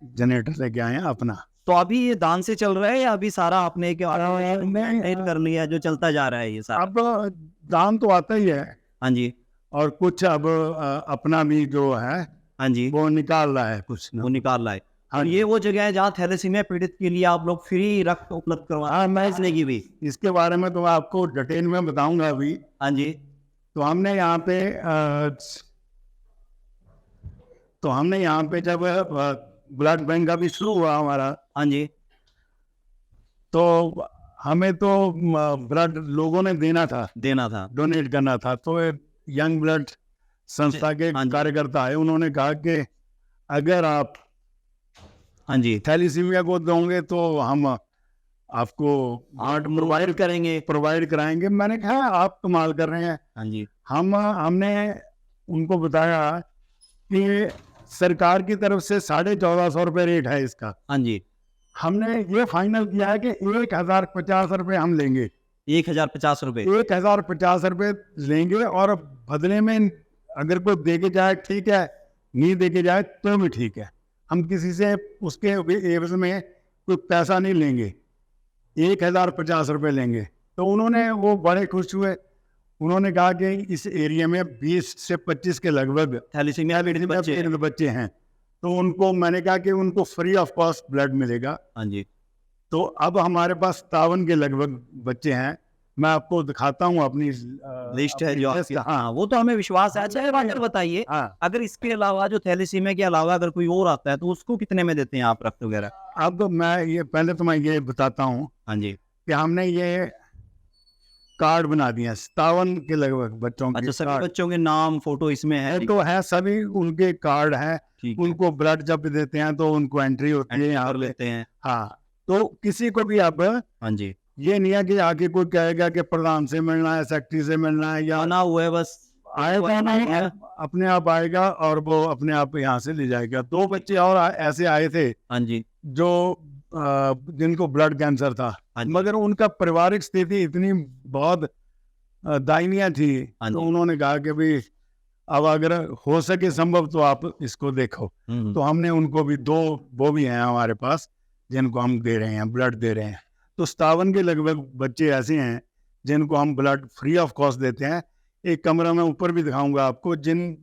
Speaker 2: जनरेटर लेके आए हैं अपना।
Speaker 1: तो अभी ये दान से चल रहा है या अभी सारा आपने मेंटेन कर लिया जो चलता जा रहा है ये सारा?
Speaker 2: अब दाम तो आता ही है
Speaker 1: हाँ जी,
Speaker 2: और कुछ अब अपना भी जो है
Speaker 1: हाँ जी,
Speaker 2: वो निकाल रहा है कुछ
Speaker 1: वो निकाल रहा है।
Speaker 2: हाँ
Speaker 1: और ये वो जगह है जहाँ थैलेसीमिया पीड़ित के लिए आप लोग फ्री रक्त उपलब्ध करवा इसने की भी।
Speaker 2: इसके बारे में तो मैं आपको डिटेल में बताऊंगा अभी।
Speaker 1: हाँ जी,
Speaker 2: तो हमने यहाँ पे जब ब्लड बैंक का भी शुरू हुआ हमारा,
Speaker 1: हाँ जी,
Speaker 2: तो हमें तो ब्लड लोगों ने देना था, डोनेट करना था। तो यंग ब्लड संस्था के
Speaker 1: हाँ जी।
Speaker 2: कार्यकर्ता है, उन्होंने कहा कि अगर आप
Speaker 1: हाँ जी,
Speaker 2: थैलीसीमिया को दोगे तो हम आपको
Speaker 1: आर्ट प्रोवाइड कराएंगे।
Speaker 2: मैंने कहा आप कमाल कर रहे हैं।
Speaker 1: हाँ जी,
Speaker 2: हमने उनको बताया कि सरकार की तरफ से 1450 रुपये रेट है इसका।
Speaker 1: हाँ जी,
Speaker 2: हमने ये फाइनल किया है कि 1050 रुपये हम लेंगे,
Speaker 1: 1050 रुपए।
Speaker 2: 1050 रुपये लेंगे, और बदले में अगर कोई दे के जाए ठीक है, नहीं दे के जाए तो भी ठीक है। हम किसी से उसके एवज में कोई पैसा नहीं लेंगे, 1050 रुपये लेंगे। तो उन्होंने वो बड़े खुश हुए। उन्होंने कहा कि इस एरिया में 20 से 25 के लगभग
Speaker 1: थैलेसीमिया पीड़ित बच्चे।
Speaker 2: बच्चे हैं, तो उनको मैंने कहा कि उनको फ्री ऑफ कॉस्ट ब्लड मिलेगा।
Speaker 1: हाँ जी,
Speaker 2: तो अब हमारे पास 57 के लगभग बच्चे हैं। मैं आपको दिखाता हूँ अपनी
Speaker 1: लिस्ट है जो आपकी।
Speaker 2: हाँ
Speaker 1: हाँ, वो तो हमें विश्वास है। अच्छा, एक बात और बताइए,
Speaker 2: हाँ।
Speaker 1: अगर इसके अलावा जो थैलेसीमिया के अलावा अगर कोई और आता है तो उसको कितने में देते हैं आप रक्त वगैरह?
Speaker 2: अब मैं ये पहले तो मैं ये बताता हूँ
Speaker 1: हाँ जी,
Speaker 2: कि हमने ये कार्ड बना दिए 57 के लगभग बच्चों के।
Speaker 1: अच्छा, सभी बच्चों के नाम फोटो इसमें है?
Speaker 2: तो है, सभी उनके कार्ड हैं।
Speaker 1: ठीक है,
Speaker 2: उनको ब्लड जब देते हैं तो उनको एंट्री होती है यहाँ
Speaker 1: कर
Speaker 2: पे।
Speaker 1: लेते हैं।
Speaker 2: हाँ, तो किसी को भी अब
Speaker 1: हाँ जी,
Speaker 2: ये नहीं है कि आगे कोई कहेगा कि प्रधान से मिलना है, सेक्रेटरी से मिलना है, या
Speaker 1: आना हुआ है बस
Speaker 2: आएगा नहीं, अपने आप आएगा और वो अपने आप यहाँ से ले जाएगा। 2 बच्चे और ऐसे आए थे
Speaker 1: हाँ जी,
Speaker 2: जो जिनको ब्लड कैंसर था,
Speaker 1: हाँ जी,
Speaker 2: मगर उनका पारिवारिक स्थिति इतनी बहुत दयनीय थी।
Speaker 1: हाँ
Speaker 2: तो
Speaker 1: जी।
Speaker 2: उन्होंने कहा कि भाई अब अगर हो सके संभव तो आप इसको देखो। तो हमने उनको भी 2 वो भी हैं हमारे पास जिनको हम दे रहे हैं, ब्लड दे रहे हैं। तो 57 के लगभग बच्चे ऐसे हैं जिनको हम ब्लड फ्री ऑफ कॉस्ट देते हैं। एक कमरा में ऊपर भी दिखाऊंगा आपको, जिन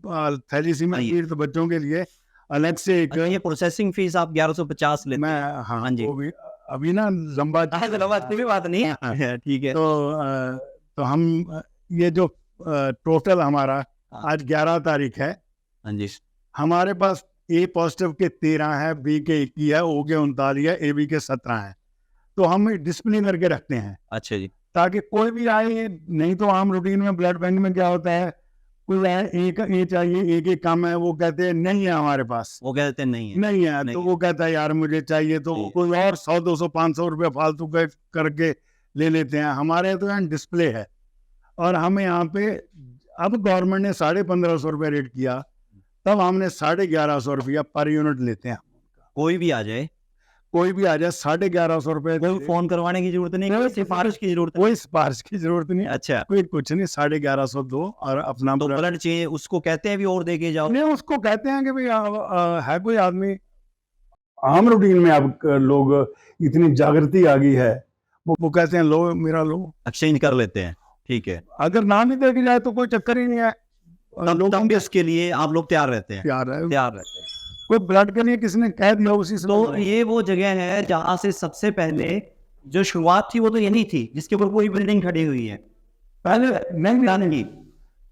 Speaker 2: थैलीसीमिया पीड़ित बच्चों के लिए अलग से एक।
Speaker 1: अच्छा, ये प्रोसेसिंग फीस आप 1150 लेते
Speaker 2: मैं
Speaker 1: हैं?
Speaker 2: हाँ,
Speaker 1: हाँ जी,
Speaker 2: वो भी अभी ना लंबा
Speaker 1: कोई बात नहीं है। ठीक है,
Speaker 2: तो हम ये जो टोटल हमारा आज 11 तारीख है,
Speaker 1: हाँ जी,
Speaker 2: हमारे पास ए पॉजिटिव के 13 है, बी के 21 है, ओ के 39 है, ए बी के 17 है। तो हम डिस्प्ले करके रखते हैं
Speaker 1: अच्छा जी,
Speaker 2: ताकि कोई भी आए। नहीं तो आम रूटीन में ब्लड बैंक में क्या होता है, कोई एक ए चाहिए, एक कम है, वो कहते हैं नहीं है हमारे पास,
Speaker 1: वो कहते हैं नहीं है।
Speaker 2: नहीं है।
Speaker 1: नहीं
Speaker 2: तो
Speaker 1: है।
Speaker 2: वो कहता है यार मुझे चाहिए, तो
Speaker 1: जी।
Speaker 2: कोई और 100 200 500 रुपये फालतू के करके ले लेते हैं। हमारे तो यहाँ डिस्प्ले है, और हम यहाँ पे अब गवर्नमेंट ने 1550 रुपये रेट किया, तब हमने 1150 रुपया पर यूनिट लेते हैं।
Speaker 1: कोई भी आ जाए,
Speaker 2: कोई भी आ जाए 1150 रुपये,
Speaker 1: कोई फोन करवाने की जरूरत नहीं, कोई सिफारिश की जरूरत
Speaker 2: कोई सिफारिश की जरूरत नहीं,
Speaker 1: अच्छा,
Speaker 2: कोई कुछ नहीं, 1150 दो और अपना
Speaker 1: तो ब्लड चाहिए उसको कहते हैं भी और दे के जाओ।
Speaker 2: नहीं, उसको कहते हैं कि भाई है कोई आदमी आम रूटीन में अब लोग इतनी जागृति आ गई है, वो कहते हैं लो मेरा लो,
Speaker 1: एक्सचेंज कर लेते हैं। ठीक है,
Speaker 2: अगर ना भी दे के जाए तो कोई चक्कर ही नहीं है।
Speaker 1: तब भी उसके लिए आप लोग तैयार रहते हैं?
Speaker 2: तैयार है,
Speaker 1: तैयार रहते हैं।
Speaker 2: कोई ब्लड के लिए किसने कह दिया उसी से।
Speaker 1: तो ये वो जगह है जहाँ से सबसे पहले जो शुरुआत थी वो तो यही थी जिसके ऊपर पूरी बिल्डिंग खड़ी हुई है।
Speaker 2: पहले नहीं,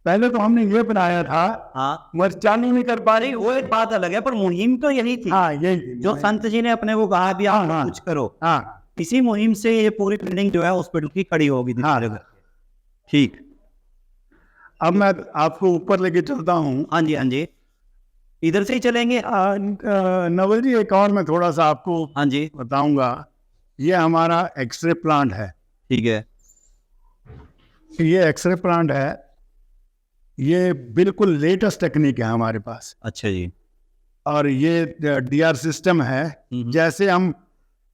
Speaker 2: पहले तो हमने ये बनाया था,
Speaker 1: हाँ,
Speaker 2: मगर चालू नहीं कर पा रही।
Speaker 1: वो एक बात अलग है, पर मुहिम तो यही थी।
Speaker 2: हाँ, यही
Speaker 1: जो संत जी ने अपने को कहा भी आप
Speaker 2: हाँ,
Speaker 1: कुछ करो,
Speaker 2: हाँ,
Speaker 1: इसी मुहिम से ये पूरी बिल्डिंग जो है हॉस्पिटल की खड़ी होगी।
Speaker 2: हाँ।
Speaker 1: ठीक,
Speaker 2: अब मैं आपको ऊपर लेके चलता हूँ।
Speaker 1: हाँ जी, हाँ जी, इधर से ही चलेंगे।
Speaker 2: नवल जी, एक और मैं थोड़ा सा आपको
Speaker 1: हाँ जी,
Speaker 2: बताऊंगा। ये हमारा एक्सरे प्लांट है।
Speaker 1: ठीक है,
Speaker 2: ये एक्सरे प्लांट है, ये बिल्कुल लेटेस्ट टेक्निक है हमारे पास।
Speaker 1: अच्छा जी,
Speaker 2: और ये डीआर सिस्टम है। जैसे हम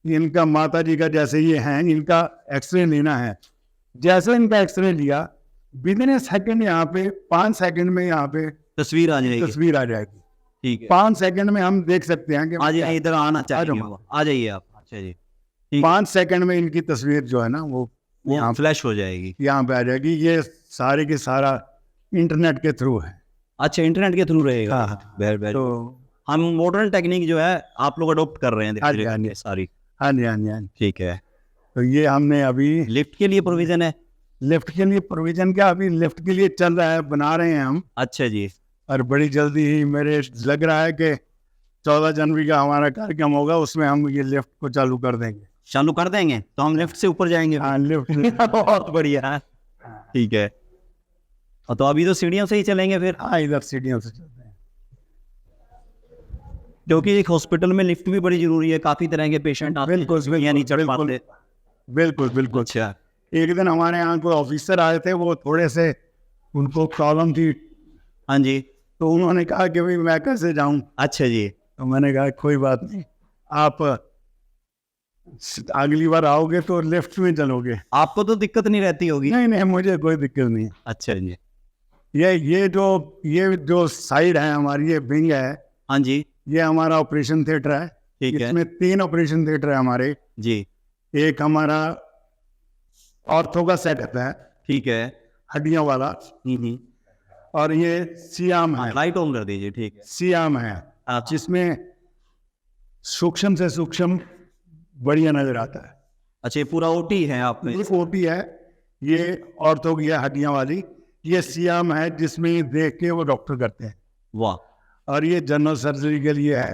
Speaker 2: इनका माता जी का जैसे ये हैं, इनका एक्सरे लेना है, जैसे इनका एक्सरे लिया विद इन ए सेकंड यहाँ पे 5 सेकंड में यहाँ पे
Speaker 1: तस्वीर आ जाएगी।
Speaker 2: तस्वीर आ जाएगी।
Speaker 1: ठीक है,
Speaker 2: 5 सेकंड में हम देख सकते हैं कि
Speaker 1: आ जाइए, इधर आना
Speaker 2: आ
Speaker 1: चाहिए
Speaker 2: जाओ।
Speaker 1: वो। आ जाइए आप। अच्छा जी, ठीक।
Speaker 2: 5 सेकंड में इनकी तस्वीर जो है ना वो
Speaker 1: वो
Speaker 2: यहाँ
Speaker 1: फ्लैश हो जाएगी।
Speaker 2: यहाँ पे आ जाएगी। ये सारे के सारा इंटरनेट के थ्रू है।
Speaker 1: अच्छा, इंटरनेट के थ्रू रहेगा।
Speaker 2: हाँ, हाँ।
Speaker 1: Very very.
Speaker 2: तो
Speaker 1: हम मॉडर्न टेक्निक जो है आप लोग अडॉप्ट कर रहे हैं
Speaker 2: हाँ जी,
Speaker 1: धीरे
Speaker 2: हाँ जी।
Speaker 1: धीरे सारी।
Speaker 2: हाँ जी, हाँ जी, हाँ जी।
Speaker 1: ठीक है।
Speaker 2: तो ये हमने अभी
Speaker 1: लिफ्ट के लिए प्रोविजन है?
Speaker 2: लिफ्ट के लिए प्रोविजन क्या, अभी लिफ्ट के लिए चल रहा है, बना रहे हैं हम।
Speaker 1: अच्छा जी,
Speaker 2: और बड़ी जल्दी ही मेरे लग रहा है कि 14 जनवरी का हमारा कार्यक्रम होगा, उसमें हम ये लिफ्ट को चालू कर देंगे।
Speaker 1: चालू कर देंगे तो हम लिफ्ट से ऊपर जाएंगे।
Speaker 2: हाँ, लिफ्ट
Speaker 1: बहुत बढ़िया। ठीक है, और तो अभी तो सीढ़ियों से ही चलेंगे फिर,
Speaker 2: हाँ, इधर सीढ़ियों से चलते हैं।
Speaker 1: क्योंकि एक हॉस्पिटल में लिफ्ट भी बड़ी जरूरी है। काफी तरह के पेशेंट आते हैं
Speaker 2: बिल्कुल,
Speaker 1: जो सीढ़ियाँ नहीं चढ़
Speaker 2: बिल्कुल,
Speaker 1: पाते।
Speaker 2: बिल्कुल बिल्कुल।
Speaker 1: अच्छा,
Speaker 2: एक दिन हमारे यहाँ कोई ऑफिसर आए थे, वो थोड़े से उनको प्रॉब्लम थी,
Speaker 1: हाँ जी।
Speaker 2: तो उन्होंने कहा कि भाई मैं कैसे जाऊं।
Speaker 1: अच्छा जी,
Speaker 2: तो मैंने कहा कोई बात नहीं, आप अगली बार आओगे तो लिफ्ट में चलोगे।
Speaker 1: आपको तो दिक्कत नहीं रहती होगी।
Speaker 2: नहीं नहीं, मुझे कोई दिक्कत नहीं।
Speaker 1: अच्छा जी,
Speaker 2: ये जो साइड है हमारी, ये विंग है,
Speaker 1: हाँ जी,
Speaker 2: ये हमारा ऑपरेशन थिएटर है।
Speaker 1: ठीक है
Speaker 2: इसमें 3 ऑपरेशन थिएटर है हमारे।
Speaker 1: जी,
Speaker 2: एक हमारा ऑर्थो का सेटअप है,
Speaker 1: ठीक है।
Speaker 2: हड्डियों वाला, और ये सियाम है।
Speaker 1: लाइट ऑन कर दीजिए। ठीक है।
Speaker 2: सियाम है,
Speaker 1: अच्छा,
Speaker 2: जिसमें सूक्ष्म से सूक्ष्म बढ़िया नजर आता है।
Speaker 1: अच्छा, ये पूरा ओटी है आप में?
Speaker 2: ये ओटी है, ये ऑर्थो की है हड्डियां वाली। ये सियाम है, जिसमें देख के वो डॉक्टर करते हैं।
Speaker 1: वाह।
Speaker 2: और ये जनरल सर्जरी के लिए है।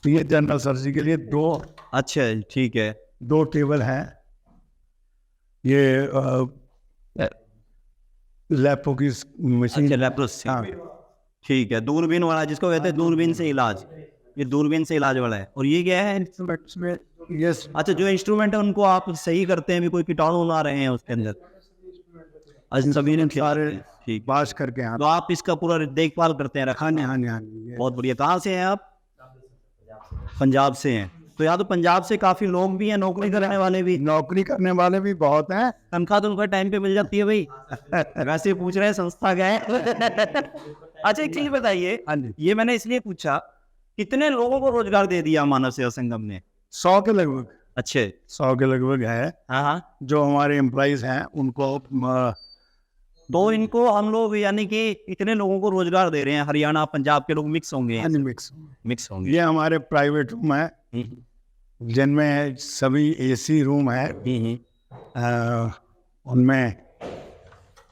Speaker 2: तो ये जनरल सर्जरी के लिए
Speaker 1: अच्छा, ठीक है।
Speaker 2: 2 टेबल हैं। ये लैपो की मशीन।
Speaker 1: अच्छा, लेप्रोसी।
Speaker 2: हाँ,
Speaker 1: ठीक है, दूरबीन वाला जिसको कहते हैं दूरबीन से इलाज। ये दूरबीन से इलाज वाला है। और ये क्या है?
Speaker 2: यस,
Speaker 1: अच्छा, जो इंस्ट्रूमेंट है उनको आप सही करते हैं भी, कोई कीटाणु ना रहे हैं उसके अंदर। अच्छा, सभी ने
Speaker 2: सारे
Speaker 1: ठीक।
Speaker 2: बाश करके यहाँ।
Speaker 1: तो आप इसका पूरा देखभाल करते हैं, रखा?
Speaker 2: हाँ जी, हाँ जी, हाँ जी।
Speaker 1: बहुत बढ़िया। कहाँ से हैं आप? पंजाब से हैं। तो यहाँ तो पंजाब से काफी लोग भी हैं, नौकरी करने वाले भी।
Speaker 2: नौकरी करने वाले भी बहुत हैं।
Speaker 1: तनख्वाह तो उनका टाइम पे मिल जाती है भाई। वैसे पूछ रहे हैं संस्था क्या है। अच्छा, एक चीज बताइए,
Speaker 2: हाँ जी,
Speaker 1: ये मैंने इसलिए पूछा, कितने लोगों को रोजगार दे दिया मानव सेवा संगम ने?
Speaker 2: 100 के लगभग।
Speaker 1: अच्छे।
Speaker 2: 100 के लगभग है
Speaker 1: हाँ हाँ।
Speaker 2: जो हमारे एम्प्लॉइज हैं उनको।
Speaker 1: तो इनको हम लोग यानी कि इतने लोगों को रोजगार दे रहे हैं, हरियाणा पंजाब के लोग मिक्स होंगे? मिक्स होंगे।
Speaker 2: ये हमारे प्राइवेट रूम है, जिनमें सभी एसी रूम है। उनमें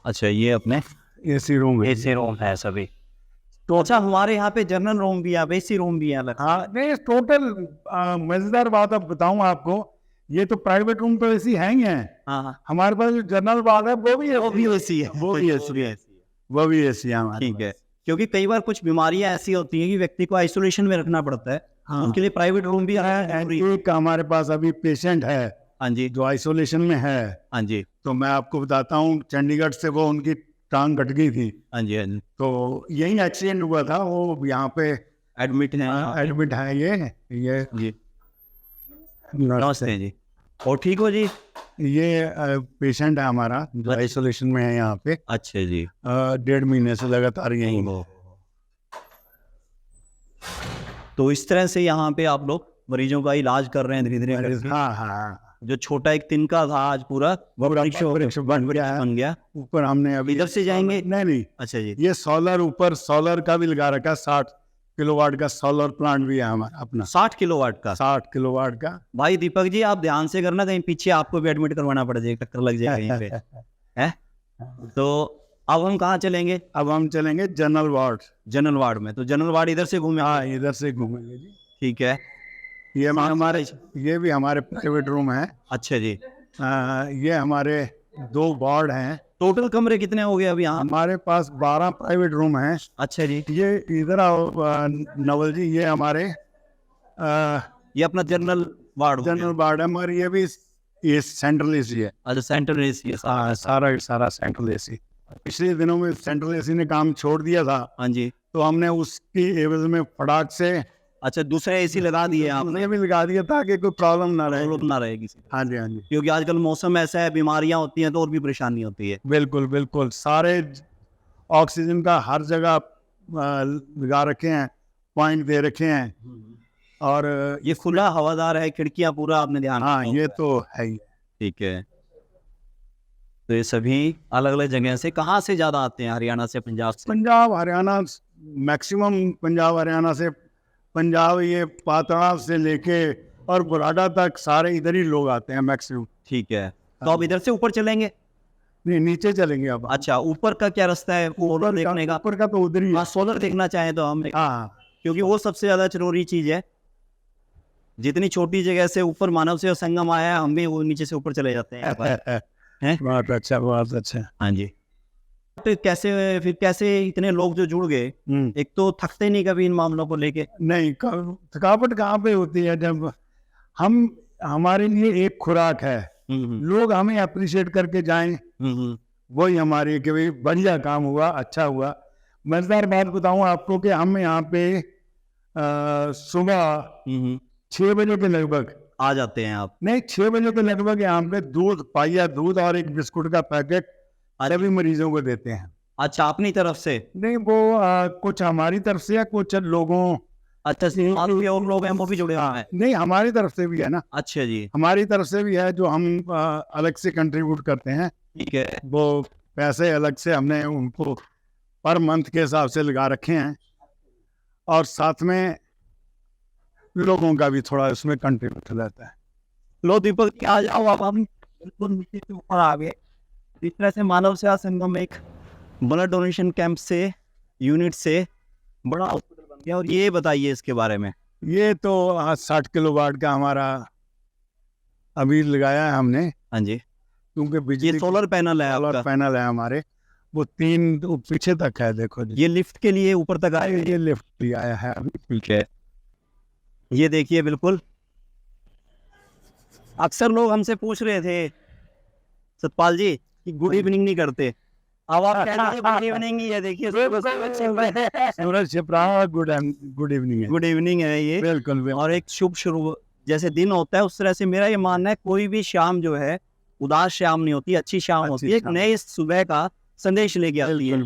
Speaker 1: अच्छा, ये अपने
Speaker 2: एसी रूम है।
Speaker 1: एसी रूम है सभी। तो अच्छा, हमारे यहाँ पे जनरल रूम भी है, एसी रूम भी है अलग?
Speaker 2: हाँ, नहीं, टोटल मजेदार बात अब बताऊं आपको, ये तो प्राइवेट रूम तो एसी हैं ही हैं।
Speaker 1: हाँ हाँ,
Speaker 2: हमारे पास जो जनरल वार्ड है वो भी
Speaker 1: एसी है।
Speaker 2: वो भी एसी है। वो भी एसी है हमारे
Speaker 1: ठीक है, क्योंकि कई बार कुछ बीमारियां ऐसी होती हैं कि व्यक्ति को आइसोलेशन में रखना पड़ता है।
Speaker 2: हाँ।
Speaker 1: उनके लिए प्राइवेट रूम भी है।
Speaker 2: एक हमारे पास अभी पेशेंट है
Speaker 1: हाँ जी,
Speaker 2: जो आइसोलेशन में है।
Speaker 1: हाँ जी,
Speaker 2: तो मैं आपको बताता हूँ, चंडीगढ़ से वो उनकी टांग कट गई थी।
Speaker 1: हाँ जी, हाँ जी।
Speaker 2: तो यही एक्सीडेंट हुआ था, वो यहाँ पे
Speaker 1: एडमिट है?
Speaker 2: एडमिट है। ये
Speaker 1: जी, नमस्ते जी। और ठीक हो जी?
Speaker 2: ये पेशेंट है हमारा जो आइसोलेशन में है यहाँ पे।
Speaker 1: अच्छा जी।
Speaker 2: 1.5 महीने से लगातार यहीं।
Speaker 1: तो इस तरह से यहाँ पे आप लोग मरीजों का इलाज कर रहे हैं धीरे धीरे करके।
Speaker 2: हाँ हाँ,
Speaker 1: जो छोटा एक तिनका था आज पूरा
Speaker 2: वृक्ष बन
Speaker 1: गया।
Speaker 2: ऊपर हमने अभी
Speaker 1: इधर से जाएंगे?
Speaker 2: नहीं,
Speaker 1: अच्छा जी,
Speaker 2: ये सोलर, ऊपर सोलर का भी लगा रखा। 60 किलोवाट का सोलर प्लांट भी है हमारा अपना।
Speaker 1: 60 किलोवाट का?
Speaker 2: 60 किलोवाट का।
Speaker 1: भाई दीपक जी, आप ध्यान से करना, कहीं पीछे आपको भी एडमिट करवाना पड़ जाए, टक्कर लग जाए कहीं पे। है? तो अब हम कहाँ चलेंगे?
Speaker 2: अब हम चलेंगे जनरल वार्ड।
Speaker 1: जनरल वार्ड में। तो जनरल वार्ड इधर से घूमे?
Speaker 2: हाँ, इधर से घूमेंगे जी।
Speaker 1: ठीक है।
Speaker 2: ये भी हमारे प्राइवेट रूम है।
Speaker 1: अच्छा जी।
Speaker 2: ये हमारे 2 वार्ड हैं।
Speaker 1: टोटल कमरे कितने हो गए अभी यहाँ?
Speaker 2: हमारे पास 12 प्राइवेट रूम हैं।
Speaker 1: अच्छा जी।
Speaker 2: ये इधर आओ नवल जी, ये हमारे
Speaker 1: ये अपना जनरल वार्ड हो गया।
Speaker 2: जनरल वार्ड है, मगर ये सेंट्रल एसी है।
Speaker 1: अच्छा, सेंट्रल एसी है।
Speaker 2: सारा सेंट्रल एसी। पिछले दिनों में सेंट्रल एसी ने काम छोड़ दिया था।
Speaker 1: हाँ जी।
Speaker 2: तो हमने उसकी एवज में फटाक से
Speaker 1: अच्छा, दूसरे एसी लगा दिए आपने,
Speaker 2: हमने भी लगा दिया ताकि कोई प्रॉब्लम ना रहे।
Speaker 1: प्रॉब्लम ना रहे किसी को।
Speaker 2: हाँ जी, हाँ जी,
Speaker 1: क्योंकि आजकल मौसम ऐसा है, बीमारियां होती हैं तो और भी परेशानी होती है।
Speaker 2: बिल्कुल बिल्कुल। सारे ऑक्सीजन का हर जगह लगा रखे हैं, पॉइंट दे रखे हैं। और
Speaker 1: ये खुला हवादार है, खिड़कियां पूरा आपने ध्यान
Speaker 2: हाँ,
Speaker 1: रखा
Speaker 2: ये
Speaker 1: होगा।
Speaker 2: तो है ही।
Speaker 1: ठीक है। तो ये सभी अलग अलग जगह से, कहाँ से ज्यादा आते हैं, हरियाणा से, पंजाब से?
Speaker 2: पंजाब हरियाणा, मैक्सिमम पंजाब हरियाणा से, पंजाब ये पातड़ा से लेके और बुराडा तक सारे इधर ही लोग आते हैं मैक्सिमम।
Speaker 1: ठीक है, तो अब इधर से ऊपर चलेंगे?
Speaker 2: नहीं, नीचे चलेंगे अब।
Speaker 1: अच्छा, ऊपर का क्या रास्ता है सोलर देखने का?
Speaker 2: ऊपर का तो उधर ही
Speaker 1: हाँ,
Speaker 2: है।
Speaker 1: सोलर देखना चाहें तो हम,
Speaker 2: हाँ,
Speaker 1: क्योंकि वो सबसे ज्यादा जरूरी चीज है। जितनी छोटी जगह से ऊपर मानव से संगम आया है, हम भी वो नीचे से ऊपर चले जाते हैं। हैं?
Speaker 2: बहुत अच्छा, बहुत अच्छा।
Speaker 1: हाँ जी। तो फिर कैसे इतने लोग जो जुड़ गए, एक तो थकते नहीं कभी इन मामलों को लेके?
Speaker 2: नहीं, थकावट कहाँ पे होती है जब हम, हमारे लिए एक खुराक है, लोग हमें अप्रिशिएट करके जाएं, वही हमारी कि भाई बढ़िया काम हुआ, अच्छा हुआ। मजेदार बात बताऊं आपको कि हम यहाँ पे सुबह 6 बजे के लगभग,
Speaker 1: आ जाते हैं आप?
Speaker 2: नहीं 6 बजे के लगभग यहाँ पे दूध, पाइया दूध और एक बिस्कुट का पैकेट सभी मरीजों को देते हैं।
Speaker 1: अच्छा, अपनी तरफ से?
Speaker 2: नहीं, वो कुछ हमारी तरफ से है, कुछ लोगों।
Speaker 1: अच्छा, साथ में और लोग हैं वो भी जुड़े हुए हैं?
Speaker 2: नहीं, हमारी तरफ से भी है ना।
Speaker 1: अच्छा जी।
Speaker 2: हमारी तरफ से भी है, जो हम अलग से कंट्रीब्यूट करते हैं।
Speaker 1: ठीक है।
Speaker 2: वो पैसे अलग से हमने उनको पर मंथ के हिसाब से लगा रखे हैं, और साथ में लोगों का भी थोड़ा उसमें कंट्रीब्यूट रहता है।
Speaker 1: लो दीपक, क्या जाओ आप, हम बिल्कुल नीचे से ऊपर आ गए। इस तरह से मानव सेवा संगम एक ब्लड डोनेशन कैंप से, यूनिट से बड़ा हॉस्पिटल बन गया। और ये बताइए इसके बारे में।
Speaker 2: ये तो 60 किलोवाट का हमारा अभी लगाया है हमने,
Speaker 1: हाँ जी।
Speaker 2: क्योंकि
Speaker 1: ये
Speaker 2: बिजली
Speaker 1: सोलर पैनल है
Speaker 2: सोलर
Speaker 1: आपका?
Speaker 2: पैनल है हमारे, वो 3 पीछे तक है, देखो जी।
Speaker 1: ये लिफ्ट के लिए ऊपर तक आए?
Speaker 2: ये लिफ्ट भी आया है अभी।
Speaker 1: ठीक है। ये देखिए, बिल्कुल अक्सर लोग हमसे पूछ रहे थे सतपाल जी कि गुड इवनिंग नहीं करते। अब आप कह रहे हैं गुड इवनिंग ही है। देखिए,
Speaker 2: सूरज छिपरा, गुड इवनिंग है।
Speaker 1: गुड इवनिंग है ये।
Speaker 2: बिल्कुल बिल्कुल।
Speaker 1: और एक शुभ शुरू जैसे दिन होता है, उस तरह से मेरा ये मानना है, कोई भी शाम जो है उदास शाम नहीं होती, अच्छी शाम होती है, एक नए सुबह का संदेश लेके आती है।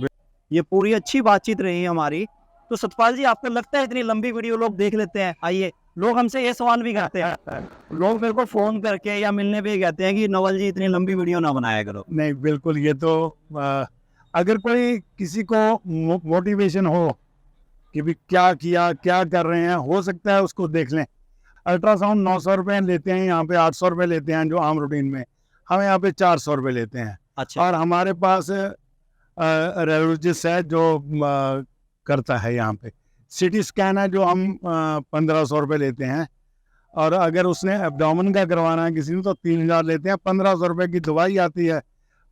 Speaker 1: ये पूरी अच्छी बातचीत रही हमारी। तो सतपाल जी, आपको लगता है इतनी लंबी वीडियो लोग देख लेते हैं? आइए, लोग हमसे ये सवाल भी करते हैं, लोग मेरे को फोन करके या मिलने पे कहते हैं कि नवल जी इतनी लंबी वीडियो ना बनाया करो।
Speaker 2: नहीं, बिल्कुल। ये तो अगर कोई किसी को मोटिवेशन हो कि भी क्या किया, क्या कर रहे हैं, हो सकता है उसको देख लें। अल्ट्रासाउंड 900 रुपये लेते हैं, यहाँ पे 800 रुपये लेते हैं जो आम रूटीन में, हम यहाँ पे 400 रुपये लेते हैं।
Speaker 1: अच्छा।
Speaker 2: और हमारे पास रेडियोलॉजिस्ट है जो करता है यहाँ पे। सिटी स्कैन है जो हम 1500 रुपये लेते हैं। और अगर उसने एब्डोमेन का करवाना है किसी ने तो 3000 लेते हैं। 1500 रुपये की दवाई आती है,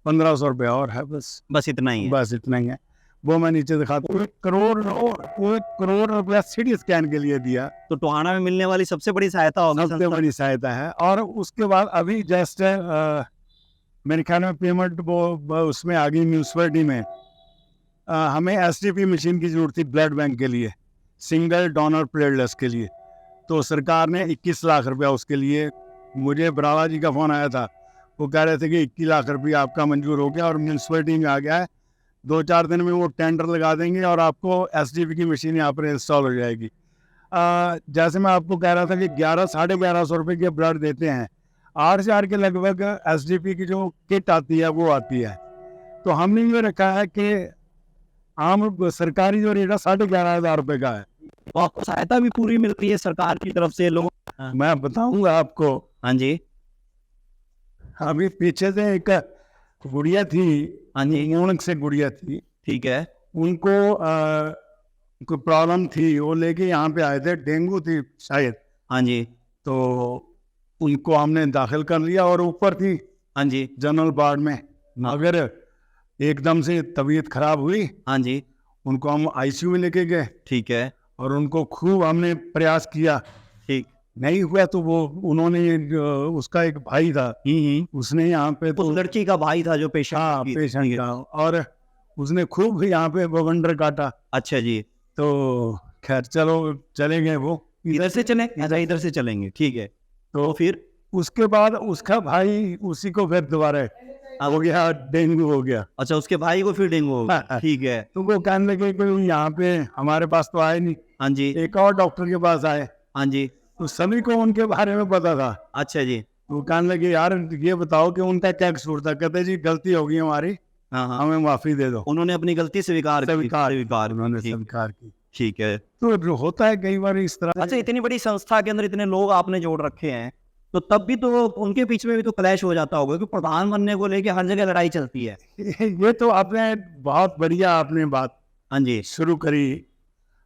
Speaker 2: 1500 रुपये और है,
Speaker 1: बस इतना ही है?
Speaker 2: बस इतना ही है। वो मैं नीचे दिखाता हूँ। 1 करोड़ रुपया सिटी स्कैन के लिए दिया।
Speaker 1: तो टोहाना में मिलने वाली सबसे बड़ी सहायता होगी,
Speaker 2: सबसे बड़ी सहायता है। और उसके बाद अभी जस्ट मेरे ख्याल में पेमेंट वो उसमें आ गई म्यूनसिपैलिटी में। हमें एसटीपी मशीन की जरूरत थी ब्लड बैंक के लिए, सिंगल डोनर प्लेटलेस के लिए। तो सरकार ने 21 लाख रुपया उसके लिए, मुझे बराला जी का फ़ोन आया था, वो कह रहे थे कि 21 लाख रुपया आपका मंजूर हो गया और म्यूनसिपैलिटी में आ गया है। 2-4 दिन में वो टेंडर लगा देंगे और आपको एसटीपी की मशीन यहाँ पर इंस्टॉल हो जाएगी। जैसे मैं आपको कह रहा था कि 1100-1150 रुपये के ब्लड देते हैं, 8000 के लगभग एसडीपी की जो किट आती है वो आती है। तो हमने ये रखा है कि आम सरकारी जो रेट है 11,500 रुपये का है।
Speaker 1: तो आपको सहायता भी पूरी मिलती है सरकार की तरफ से लोग?
Speaker 2: मैं बताऊंगा आपको।
Speaker 1: हाँ जी।
Speaker 2: अभी पीछे से एक गुड़िया थी,
Speaker 1: हाँ जी।
Speaker 2: यूनिक से गुड़िया थी,
Speaker 1: ठीक है।
Speaker 2: उनको कोई प्रॉब्लम थी, वो लेके यहाँ पे आए थे, डेंगू थी शायद।
Speaker 1: हाँ जी।
Speaker 2: तो उनको हमने दाखिल कर लिया और ऊपर थी,
Speaker 1: हाँ जी,
Speaker 2: जनरल वार्ड में। अगर एकदम से तबीयत खराब हुई,
Speaker 1: हाँ जी,
Speaker 2: उनको हम आईसीयू में लेके गए।
Speaker 1: ठीक है।
Speaker 2: और उनको खूब हमने प्रयास किया,
Speaker 1: ठीक।
Speaker 2: नहीं हुआ तो वो उन्होंने उसका एक भाई था, उसने यहाँ पे
Speaker 1: उस लड़की का भाई था जो पेशेंट?
Speaker 2: हाँ, पेशेंट था, और उसने खूब यहाँ पे बवंडर काटा।
Speaker 1: अच्छा जी।
Speaker 2: तो खैर चलो चले गए वो।
Speaker 1: इधर से चलें? अच्छा, इधर से चलेंगे, ठीक है। तो फिर
Speaker 2: उसके बाद उसका भाई उसी को फिर दोबारा हो गया, डेंगू हो गया।
Speaker 1: अच्छा, उसके भाई को फिर डेंगू हो गया, ठीक है।
Speaker 2: तो वो कहने लगे कि यहाँ पे हमारे पास तो आए नहीं,
Speaker 1: हाँ जी,
Speaker 2: एक और डॉक्टर के पास आए,
Speaker 1: हाँ जी।
Speaker 2: तो सभी को उनके बारे में पता था।
Speaker 1: अच्छा जी।
Speaker 2: वो कहने लगे यार ये बताओ कि उनका क्या कसूर था। कहते जी गलती हो गई हमारी,
Speaker 1: हाँ, हाँ।
Speaker 2: हमें माफी दे दो।
Speaker 1: उन्होंने अपनी गलती स्वीकार की।
Speaker 2: स्वीकार उन्होंने
Speaker 1: ठीक,
Speaker 2: स्वीकार की।
Speaker 1: ठीक है।
Speaker 2: तो जो होता है कई बार इस तरह।
Speaker 1: अच्छा, इतनी बड़ी संस्था के अंदर इतने लोग आपने जोड़ रखे हैं, तो तब भी तो उनके बीच में भी तो क्लैश हो जाता होगा, क्योंकि प्रधान बनने को लेके हर जगह लड़ाई चलती है।
Speaker 2: ये तो आपने बहुत बढ़िया आपने बात
Speaker 1: हाँ जी,
Speaker 2: शुरू करी।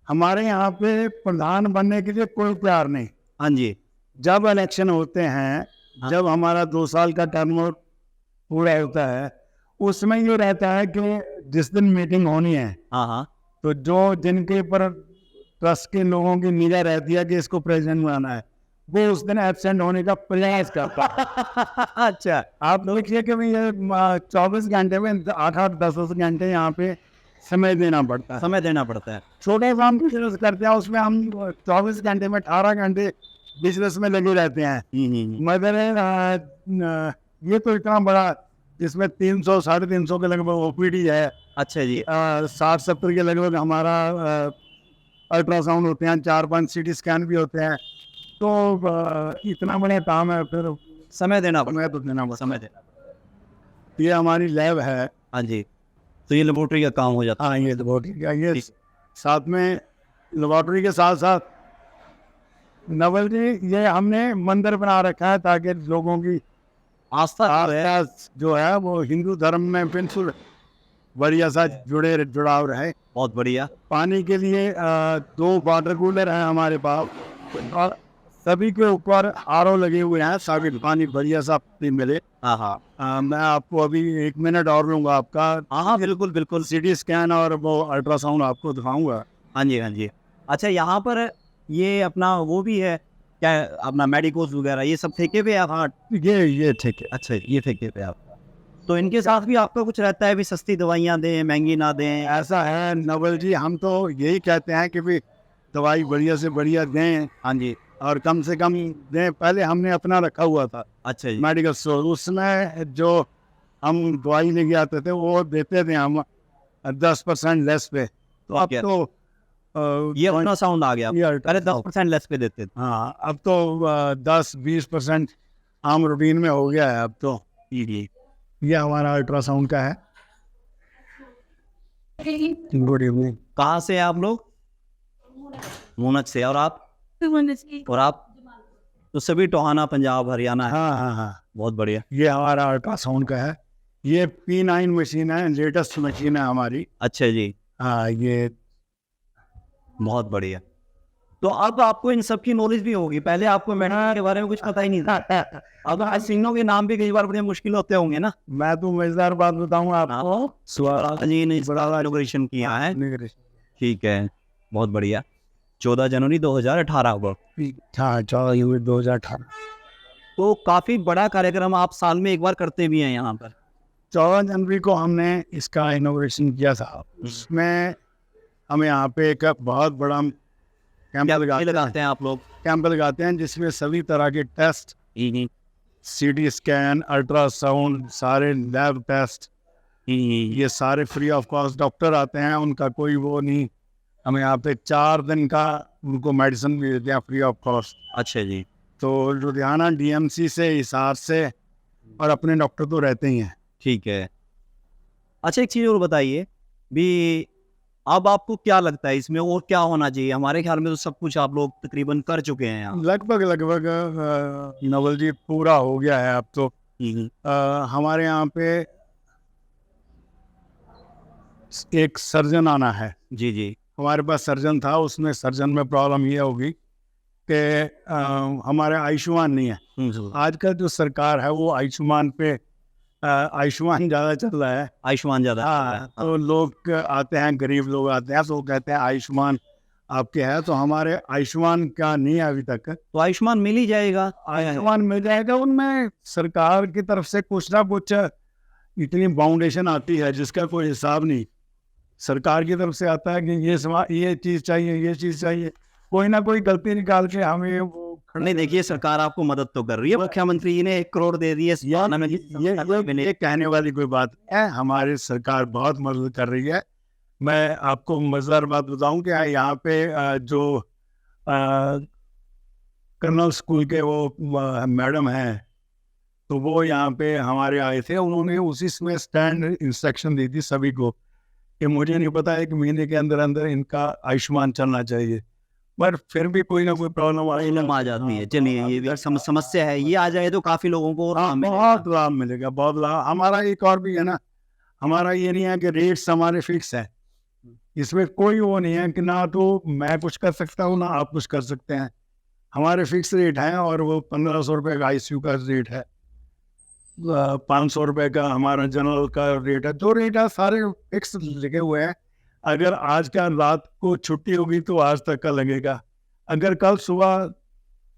Speaker 2: हमारे यहाँ पे प्रधान बनने के लिए कोई प्यार नहीं।
Speaker 1: हाँ जी,
Speaker 2: जब इलेक्शन होते हैं,
Speaker 1: हाँ।
Speaker 2: जब हमारा 2 साल का टर्म पूरा होता है, उसमें ये रहता है कि जिस दिन मीटिंग होनी है,
Speaker 1: हाँ, हाँ।
Speaker 2: तो जो जिनके ऊपर ट्रस्ट के लोगों की निगाह रहती है कि इसको प्रेसिडेंट बनाना है, वो उस दिन एब्सेंट होने का प्रयास करता है।
Speaker 1: अच्छा,
Speaker 2: आप देखिए कि भाई ये 24 घंटे में 8-8 10-10 घंटे यहाँ पे समय देना पड़ता है।
Speaker 1: समय देना पड़ता है।
Speaker 2: छोटे सा हम बिजनेस करते हैं, उसमें हम 24 घंटे में 18 घंटे बिजनेस में लगे रहते हैं। मगर ये तो इतना बड़ा, जिसमें 300 350 के लगभग ओपीडी है,
Speaker 1: अच्छा जी।
Speaker 2: 60-70 के लगभग हमारा अल्ट्रासाउंड होते हैं, 4-5 सीटी स्कैन भी होते हैं। तो इतना बड़ा काम है, फिर
Speaker 1: समय देना पड़ता
Speaker 2: समय तो देना
Speaker 1: है,
Speaker 2: पड़ता
Speaker 1: समय देना पड़ता है।
Speaker 2: है। ये हमारी लैब है।
Speaker 1: हाँ जी, तो ये लेबोरेटरी का काम हो जाता है।
Speaker 2: हाँ, ये लेबोरेटरी का, ये साथ में लेबोरेटरी के साथ साथ नवल जी ये हमने मंदिर बना रखा है, ताकि लोगों की
Speaker 1: आस्था जो है,
Speaker 2: आस्था जो है वो हिंदू धर्म में बिल्कुल बढ़िया सा जुड़ाव रहे।
Speaker 1: बहुत बढ़िया।
Speaker 2: पानी के लिए 2 वाटर कूलर हैं हमारे पास, और सभी के ऊपर आरओ लगे हुए हैं, ताकि पानी बढ़िया सा मिले।
Speaker 1: हाँ, हाँ।
Speaker 2: मैं आपको अभी 1 मिनट और लूँगा आपका।
Speaker 1: हाँ, हाँ, बिल्कुल, बिल्कुल।
Speaker 2: सीटी स्कैन और वो अल्ट्रासाउंड आपको दिखाऊंगा।
Speaker 1: हाँ जी, हाँ जी। अच्छा, यहाँ पर ये अपना वो भी है क्या, अपना मेडिकोज वगैरह ये सब ठेके पे आप? हाँ,
Speaker 2: ये ठीक है।
Speaker 1: अच्छा, ये ठेके पे आप, तो इनके साथ भी आपका कुछ रहता है भी, सस्ती दवाइयाँ दें, महंगी ना दें?
Speaker 2: ऐसा है नवल जी, हम तो यही कहते हैं कि भी दवाई बढ़िया से बढ़िया दें।
Speaker 1: हाँ जी।
Speaker 2: और कम से कम दें। पहले हमने अपना रखा हुआ था
Speaker 1: अच्छा जी।
Speaker 2: मेडिकल स्टोर, उसमें जो हम दवाई लेके आते थे वो देते थे हम 10% लेस पे। तो अब
Speaker 1: क्या?
Speaker 2: तो
Speaker 1: ये अपना साउंड आ गया,
Speaker 2: ये
Speaker 1: पहले 10% लेस पे देते थे।
Speaker 2: हाँ, अब तो 10-20% आम रूटीन में हो गया है अब तो। ये हमारा अल्ट्रासाउंड का है। Good evening.
Speaker 1: कहाँ से हैं आप लोग? मूनक से। और आप? और आप? तो सभी टोहाना, पंजाब, हरियाणा है।
Speaker 2: हाँ हाँ हाँ,
Speaker 1: बहुत बढ़िया।
Speaker 2: ये हमारा अल्ट्रासाउंड का है। ये P9 मशीन है, लेटेस्ट मशीन है हमारी।
Speaker 1: अच्छा जी,
Speaker 2: हाँ, ये
Speaker 1: बहुत बढ़िया। तो अब आपको इन सब की नॉलेज भी होगी, पहले आपको मेडिकल के बारे में कुछ पता ही नहीं था। अब मशीनों के नाम भी कई बार बड़े मुश्किल होते होंगे ना?
Speaker 2: मैं तो मजेदार बात बताऊँ आपको।
Speaker 1: स्वराज जी ने बड़ा इनोग्रेशन किया है। ठीक है, बहुत बढ़िया। 14 जनवरी 2018 को।
Speaker 2: हाँ, 2018।
Speaker 1: तो काफी बड़ा कार्यक्रम आप साल में एक बार करते भी हैं यहाँ पर।
Speaker 2: 14 जनवरी को हमने इसका इनोग्रेशन किया था। उसमें हम यहाँ पे एक बहुत बड़ा कैंप
Speaker 1: लगाते हैं आप लोग?
Speaker 2: कैंप लगाते हैं, जिसमें सभी तरह के टेस्ट, सीटी स्कैन, अल्ट्रासाउंड, सारे लैब टेस्ट, ये सारे फ्री ऑफ कॉस्ट। डॉक्टर आते हैं, उनका कोई वो नहीं। हम यहाँ पे 4 दिन का उनको मेडिसिन भी देते हैं फ्री ऑफ कॉस्ट।
Speaker 1: अच्छा जी।
Speaker 2: तो लुधियाना DMC से, हिसार से, और अपने डॉक्टर तो रहते ही हैं।
Speaker 1: ठीक है। अच्छा, एक चीज़ और बताइए भी, अब आपको क्या लगता है इसमें और क्या होना चाहिए? हमारे ख्याल में तो सब कुछ आप लोग तकरीबन कर चुके हैं यहाँ।
Speaker 2: लगभग नवल जी पूरा हो गया है अब तो। हमारे यहाँ पे एक सर्जन आना है।
Speaker 1: जी जी।
Speaker 2: हमारे पास सर्जन था, उसमें सर्जन में प्रॉब्लम ये होगी कि हमारे आयुष्मान नहीं है। आजकल जो सरकार है वो आयुष्मान पे आयुष्मान ज़्यादा चल रहा है।
Speaker 1: आयुष्मान ज़्यादा।
Speaker 2: हाँ, तो लोग आते हैं, गरीब लोग आते हैं, तो कहते हैं आयुष्मान आपके है। तो हमारे आयुष्मान का नहीं है अभी तक।
Speaker 1: तो आयुष्मान मिल ही जाएगा।
Speaker 2: आयुष्मान मिल जाएगा। उनमें सरकार की तरफ से कुछ ना कुछ इतनी फाउंडेशन आती है जिसका कोई हिसाब नहीं। सरकार की तरफ से आता है कि ये चीज़ चाहिए, ये चीज़ चाहिए, कोई ना कोई गलती निकाल के हमें वो
Speaker 1: नहीं देखिए, सरकार आपको मदद तो कर रही है, मुख्यमंत्री जी ने 1 करोड़ दे दिए इस
Speaker 2: यार
Speaker 1: में
Speaker 2: ये कहने वाली कोई बात है। हमारी सरकार बहुत मदद कर रही है। मैं आपको मजेदार बात बताऊं कि यहाँ पे जो कर्नल स्कूल के वो मैडम हैं, तो वो यहाँ पे हमारे आए थे। उन्होंने उसी समय स्टैंड इंस्ट्रक्शन दी थी सभी को कि मुझे नहीं पता 1 महीने के अंदर अंदर इनका आयुष्मान चलना चाहिए, पर फिर भी कोई ना कोई प्रॉब्लम
Speaker 1: आ जाती है। चलिए, ये भी समस्या है, ये आ जाए तो काफी लोगों को
Speaker 2: बहुत लाभ मिलेगा, बहुत लाभ। हमारा एक और भी है ना, हमारा ये नहीं है कि रेट्स हमारे फिक्स है, इसमें कोई वो नहीं है कि ना तो मैं कुछ कर सकता हूँ ना आप कुछ कर सकते हैं। हमारे फिक्स रेट हैं और वो 1500 रुपये का ICU का रेट है, 500 रुपये का हमारा जनरल का रेट है। जो रेट है सारे फिक्स लिखे हुए हैं। अगर आज का रात को छुट्टी होगी तो आज तक का लगेगा, अगर कल सुबह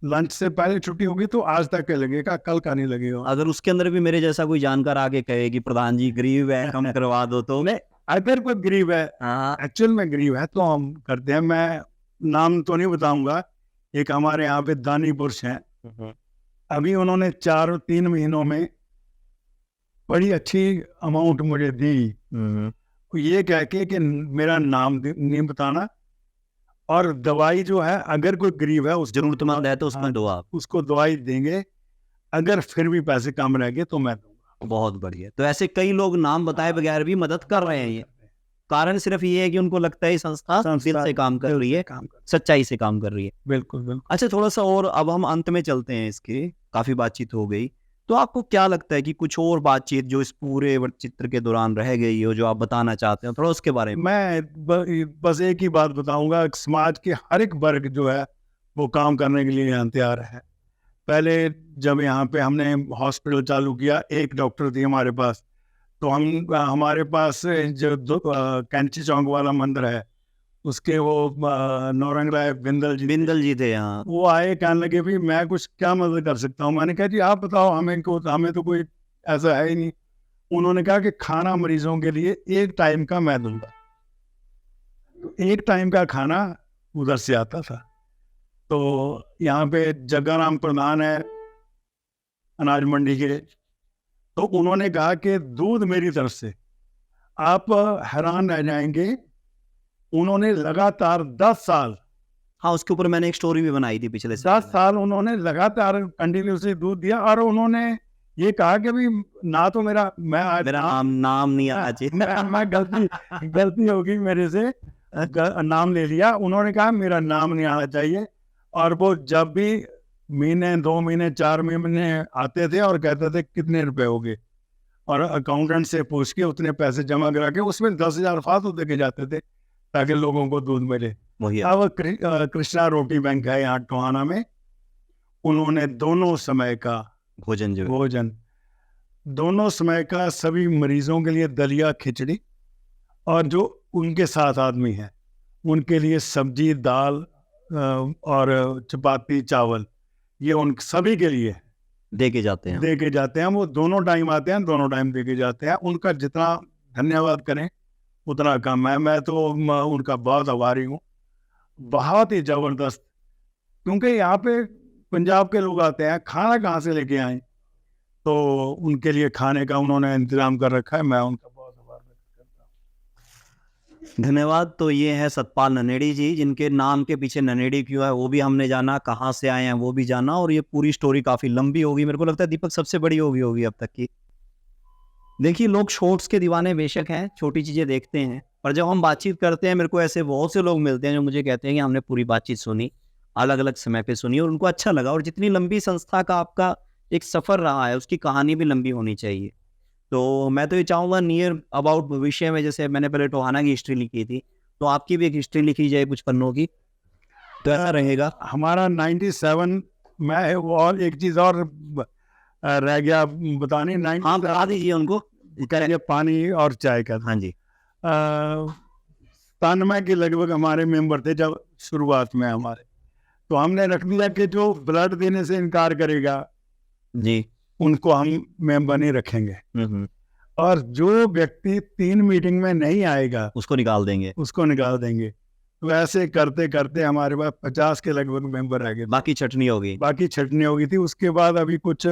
Speaker 2: लंच से पहले छुट्टी होगी तो आज तक का लगेगा, कल का नहीं लगेगा।
Speaker 1: अगर उसके अंदर भी मेरे जैसा कोई जानकार आगे कहे कि प्रधान जी गरीब है, कम करवा दो, तो
Speaker 2: अगर कोई गरीब है, एक्चुअल में गरीब है, तो हम करते हैं। मैं नाम तो नहीं बताऊंगा। एक हमारे यहाँ पे दानी पुरुष हैं, अभी उन्होंने 4-3 महीनों में बड़ी अच्छी अमाउंट मुझे दी, ये कह के कि मेरा नाम नहीं बताना, और दवाई जो है अगर कोई गरीब है उस
Speaker 1: जरूरतमंद है तो उसमें दो आप,
Speaker 2: उसको दवाई देंगे, अगर फिर भी पैसे कम रह गए तो मैं दूंगा।
Speaker 1: बहुत बढ़िया। तो ऐसे कई लोग नाम बताए बगैर भी मदद कर रहे हैं। ये कारण सिर्फ ये है कि उनको लगता है संस्था दिल से काम कर रही है, सच्चाई से काम कर रही है।
Speaker 2: बिल्कुल बिल्कुल।
Speaker 1: अच्छा, थोड़ा सा और अब हम अंत में चलते हैं इसके, काफी बातचीत हो गई, तो आपको क्या लगता है कि कुछ और बातचीत जो इस पूरे चित्र के दौरान रह गई हो, जो आप बताना चाहते हो, थोड़ा उसके बारे में।
Speaker 2: मैं बस एक ही बात बताऊंगा, समाज के हर एक वर्ग जो है वो काम करने के लिए यहाँ तैयार है। पहले जब यहाँ पे हमने हॉस्पिटल चालू किया, एक डॉक्टर थी हमारे पास, तो हमारे पास जो कैंची चौक वाला मंदिर है, उसके वो नौरंग राय बिंदल जी
Speaker 1: थे यहाँ।
Speaker 2: वो आए, कहने लगे भी मैं कुछ क्या मदद कर सकता हूँ। मैंने कहा जी आप बताओ, हमें तो कोई ऐसा है ही नहीं। उन्होंने कहा कि खाना मरीजों के लिए 1 टाइम का मैं दूंगा। तो 1 टाइम का खाना उधर से आता था। तो यहाँ पे जग्गाराम प्रधान है अनाज मंडी के, तो उन्होंने कहा कि दूध मेरी तरफ से, आप हैरान रह जाएंगे, उन्होंने लगातार 10 साल,
Speaker 1: हाँ उसके ऊपर मैंने एक स्टोरी भी बनाई थी पिछले
Speaker 2: 10 साल उन्होंने लगातार कंटिन्यूसली दूध दिया। और उन्होंने ये कहा कि भी ना तो मेरा नाम
Speaker 1: नहीं आना चाहिए,
Speaker 2: मैं गलती होगी मेरे से, नाम ले लिया। उन्होंने कहा मेरा नाम नहीं आना चाहिए। और वो जब भी महीने 2 महीने 4 महीने आते थे और कहते थे कितने रुपए हो गए, और अकाउंटेंट से पूछ के उतने पैसे जमा करा के उसमें 10,000 फालतू दे के जाते थे ताकि लोगों को दूध मिले। अब कृष्णा रोटी बैंक है यहाँ टोहाना में, उन्होंने दोनों समय का भोजन दोनों समय का सभी मरीजों के लिए दलिया खिचड़ी, और जो उनके साथ आदमी हैं उनके लिए सब्जी दाल और चपाती चावल, ये उन सभी के लिए दे के जाते हैं। वो दोनों टाइम आते हैं, दोनों टाइम दे के जाते हैं। उनका जितना धन्यवाद करें उतना कम है। मैं तो उनका बहुत आभारी हूँ, बहुत ही जबरदस्त। क्योंकि यहाँ पे पंजाब के लोग आते हैं, खाना कहाँ से लेके आए, तो उनके लिए खाने का उन्होंने इंतजाम कर रखा है। मैं उनका बहुत आभार व्यक्त करता हूँ।
Speaker 1: धन्यवाद। तो ये है सतपाल ननेड़ी जी, जिनके नाम के पीछे ननेड़ी क्यों है वो भी हमने जाना, कहाँ से आए हैं वो भी जाना, और ये पूरी स्टोरी काफी लंबी होगी, मेरे को लगता है दीपक सबसे बड़ी होगी अब तक की। देखिए, लोग शॉर्ट्स के दीवाने बेशक हैं, छोटी चीजें देखते हैं, पर जब हम बातचीत करते हैं, मेरे को ऐसे बहुत से लोग मिलते हैं जो मुझे कहते हैं कि हमने पूरी बातचीत सुनी, अलग अलग समय पे सुनी और उनको अच्छा लगा। और जितनी लंबी संस्था का आपका एक सफर रहा है, उसकी कहानी भी लंबी होनी चाहिए। तो मैं तो ये चाहूँगा नियर अबाउट भविष्य में, जैसे मैंने पहले टोहाना की हिस्ट्री लिखी थी, तो आपकी भी एक हिस्ट्री लिखी जाए कुछ पन्नों की, तो ऐसा रहेगा।
Speaker 2: हमारा 97 में, और एक चीज़ और रह गया बताने,
Speaker 1: हाँ बता दीजिए उनको,
Speaker 2: ये पानी और चाय का।
Speaker 1: हाँ जी,
Speaker 2: 97 के लगभग हमारे मेंबर थे जब शुरुआत में हमारे, तो हमने रख दिया कि जो ब्लड देने से इनकार करेगा
Speaker 1: जी,
Speaker 2: उनको हम मेंबर नहीं रखेंगे, और जो व्यक्ति 3 मीटिंग में नहीं आएगा
Speaker 1: उसको निकाल देंगे।
Speaker 2: तो ऐसे करते करते हमारे पास 50 के लगभग मेंबर आ गए।
Speaker 1: बाकी छटनी होगी।
Speaker 2: बाकी छटनी हो गई थी। उसके बाद अभी कुछ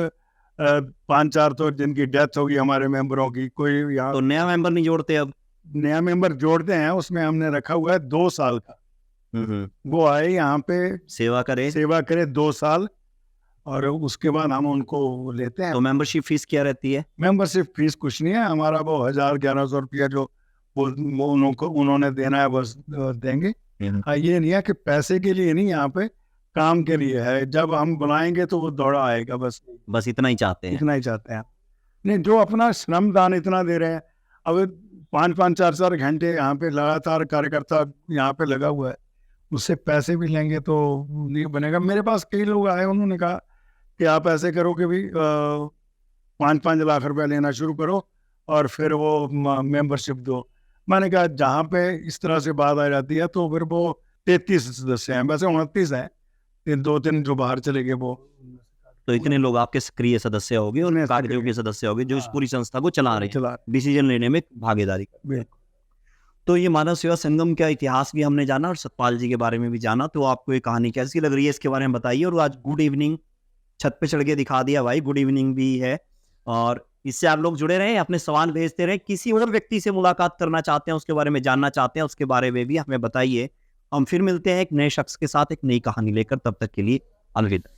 Speaker 2: 5-4 तो जिनकी डेथ होगी हमारे मेंबरों की, कोई यहाँ
Speaker 1: तो नया मेंबर नहीं जोड़ते अब?
Speaker 2: नया मेंबर जोड़ते हैं, उसमें हमने रखा हुआ है 2 साल का। वो आए यहाँ पे
Speaker 1: सेवा करे।
Speaker 2: सेवा करे 2 साल, और उसके बाद हम उनको लेते हैं।
Speaker 1: तो मेंबरशिप फीस क्या रहती है?
Speaker 2: मेंबरशिप फीस कुछ नहीं है हमारा, वो 1000-1100 रुपया जो वो उन्होंने देना है बस देंगे। हाँ, ये नहीं है कि पैसे के लिए नहीं, यहाँ पे काम के लिए है। जब हम बुलाएंगे तो वो दौड़ा आएगा,
Speaker 1: बस इतना ही चाहते हैं।
Speaker 2: इतना ही चाहते हैं। नहीं, जो अपना श्रम दान इतना दे रहे हैं, अब 5-5 4-4 घंटे यहाँ पे लगातार कार्यकर्ता यहाँ पे लगा हुआ है, उससे पैसे भी लेंगे तो नहीं बनेगा। मेरे पास कई लोग आए, उन्होंने कहा कि आप ऐसे करो कि भी 5-5 लाख रुपया लेना शुरू करो और फिर वो मेंबरशिप दो। मैंने कहा जहाँ पे इस तरह से बात आ जाती है तो फिर वो 33 सदस्य हैं, वैसे 29 हैं, 2-3 जो बाहर चले गए वो।
Speaker 1: तो इतने लोग आपके सक्रिय सदस्य होंगे और कार्यों के सदस्य होंगे जो इस पूरी संस्था को चला रहे हैं, डिसीजन लेने में भागीदारी कर रहे हैं। तो ये मानव सेवा संगम का इतिहास भी हमने जाना और सतपाल जी के बारे में भी जाना। तो आपको ये कहानी कैसी लग रही है, इसके बारे में बताइए। और आज गुड इवनिंग छत पे चढ़ के दिखा दिया भाई, गुड इवनिंग भी है। और इससे आप लोग जुड़े रहें, अपने सवाल भेजते रहें। किसी और व्यक्ति से मुलाकात करना चाहते हैं, उसके बारे में जानना चाहते हैं, उसके बारे में भी हमें बताइए। हम फिर मिलते हैं एक नए शख्स के साथ, एक नई कहानी लेकर। तब तक के लिए अलविदा।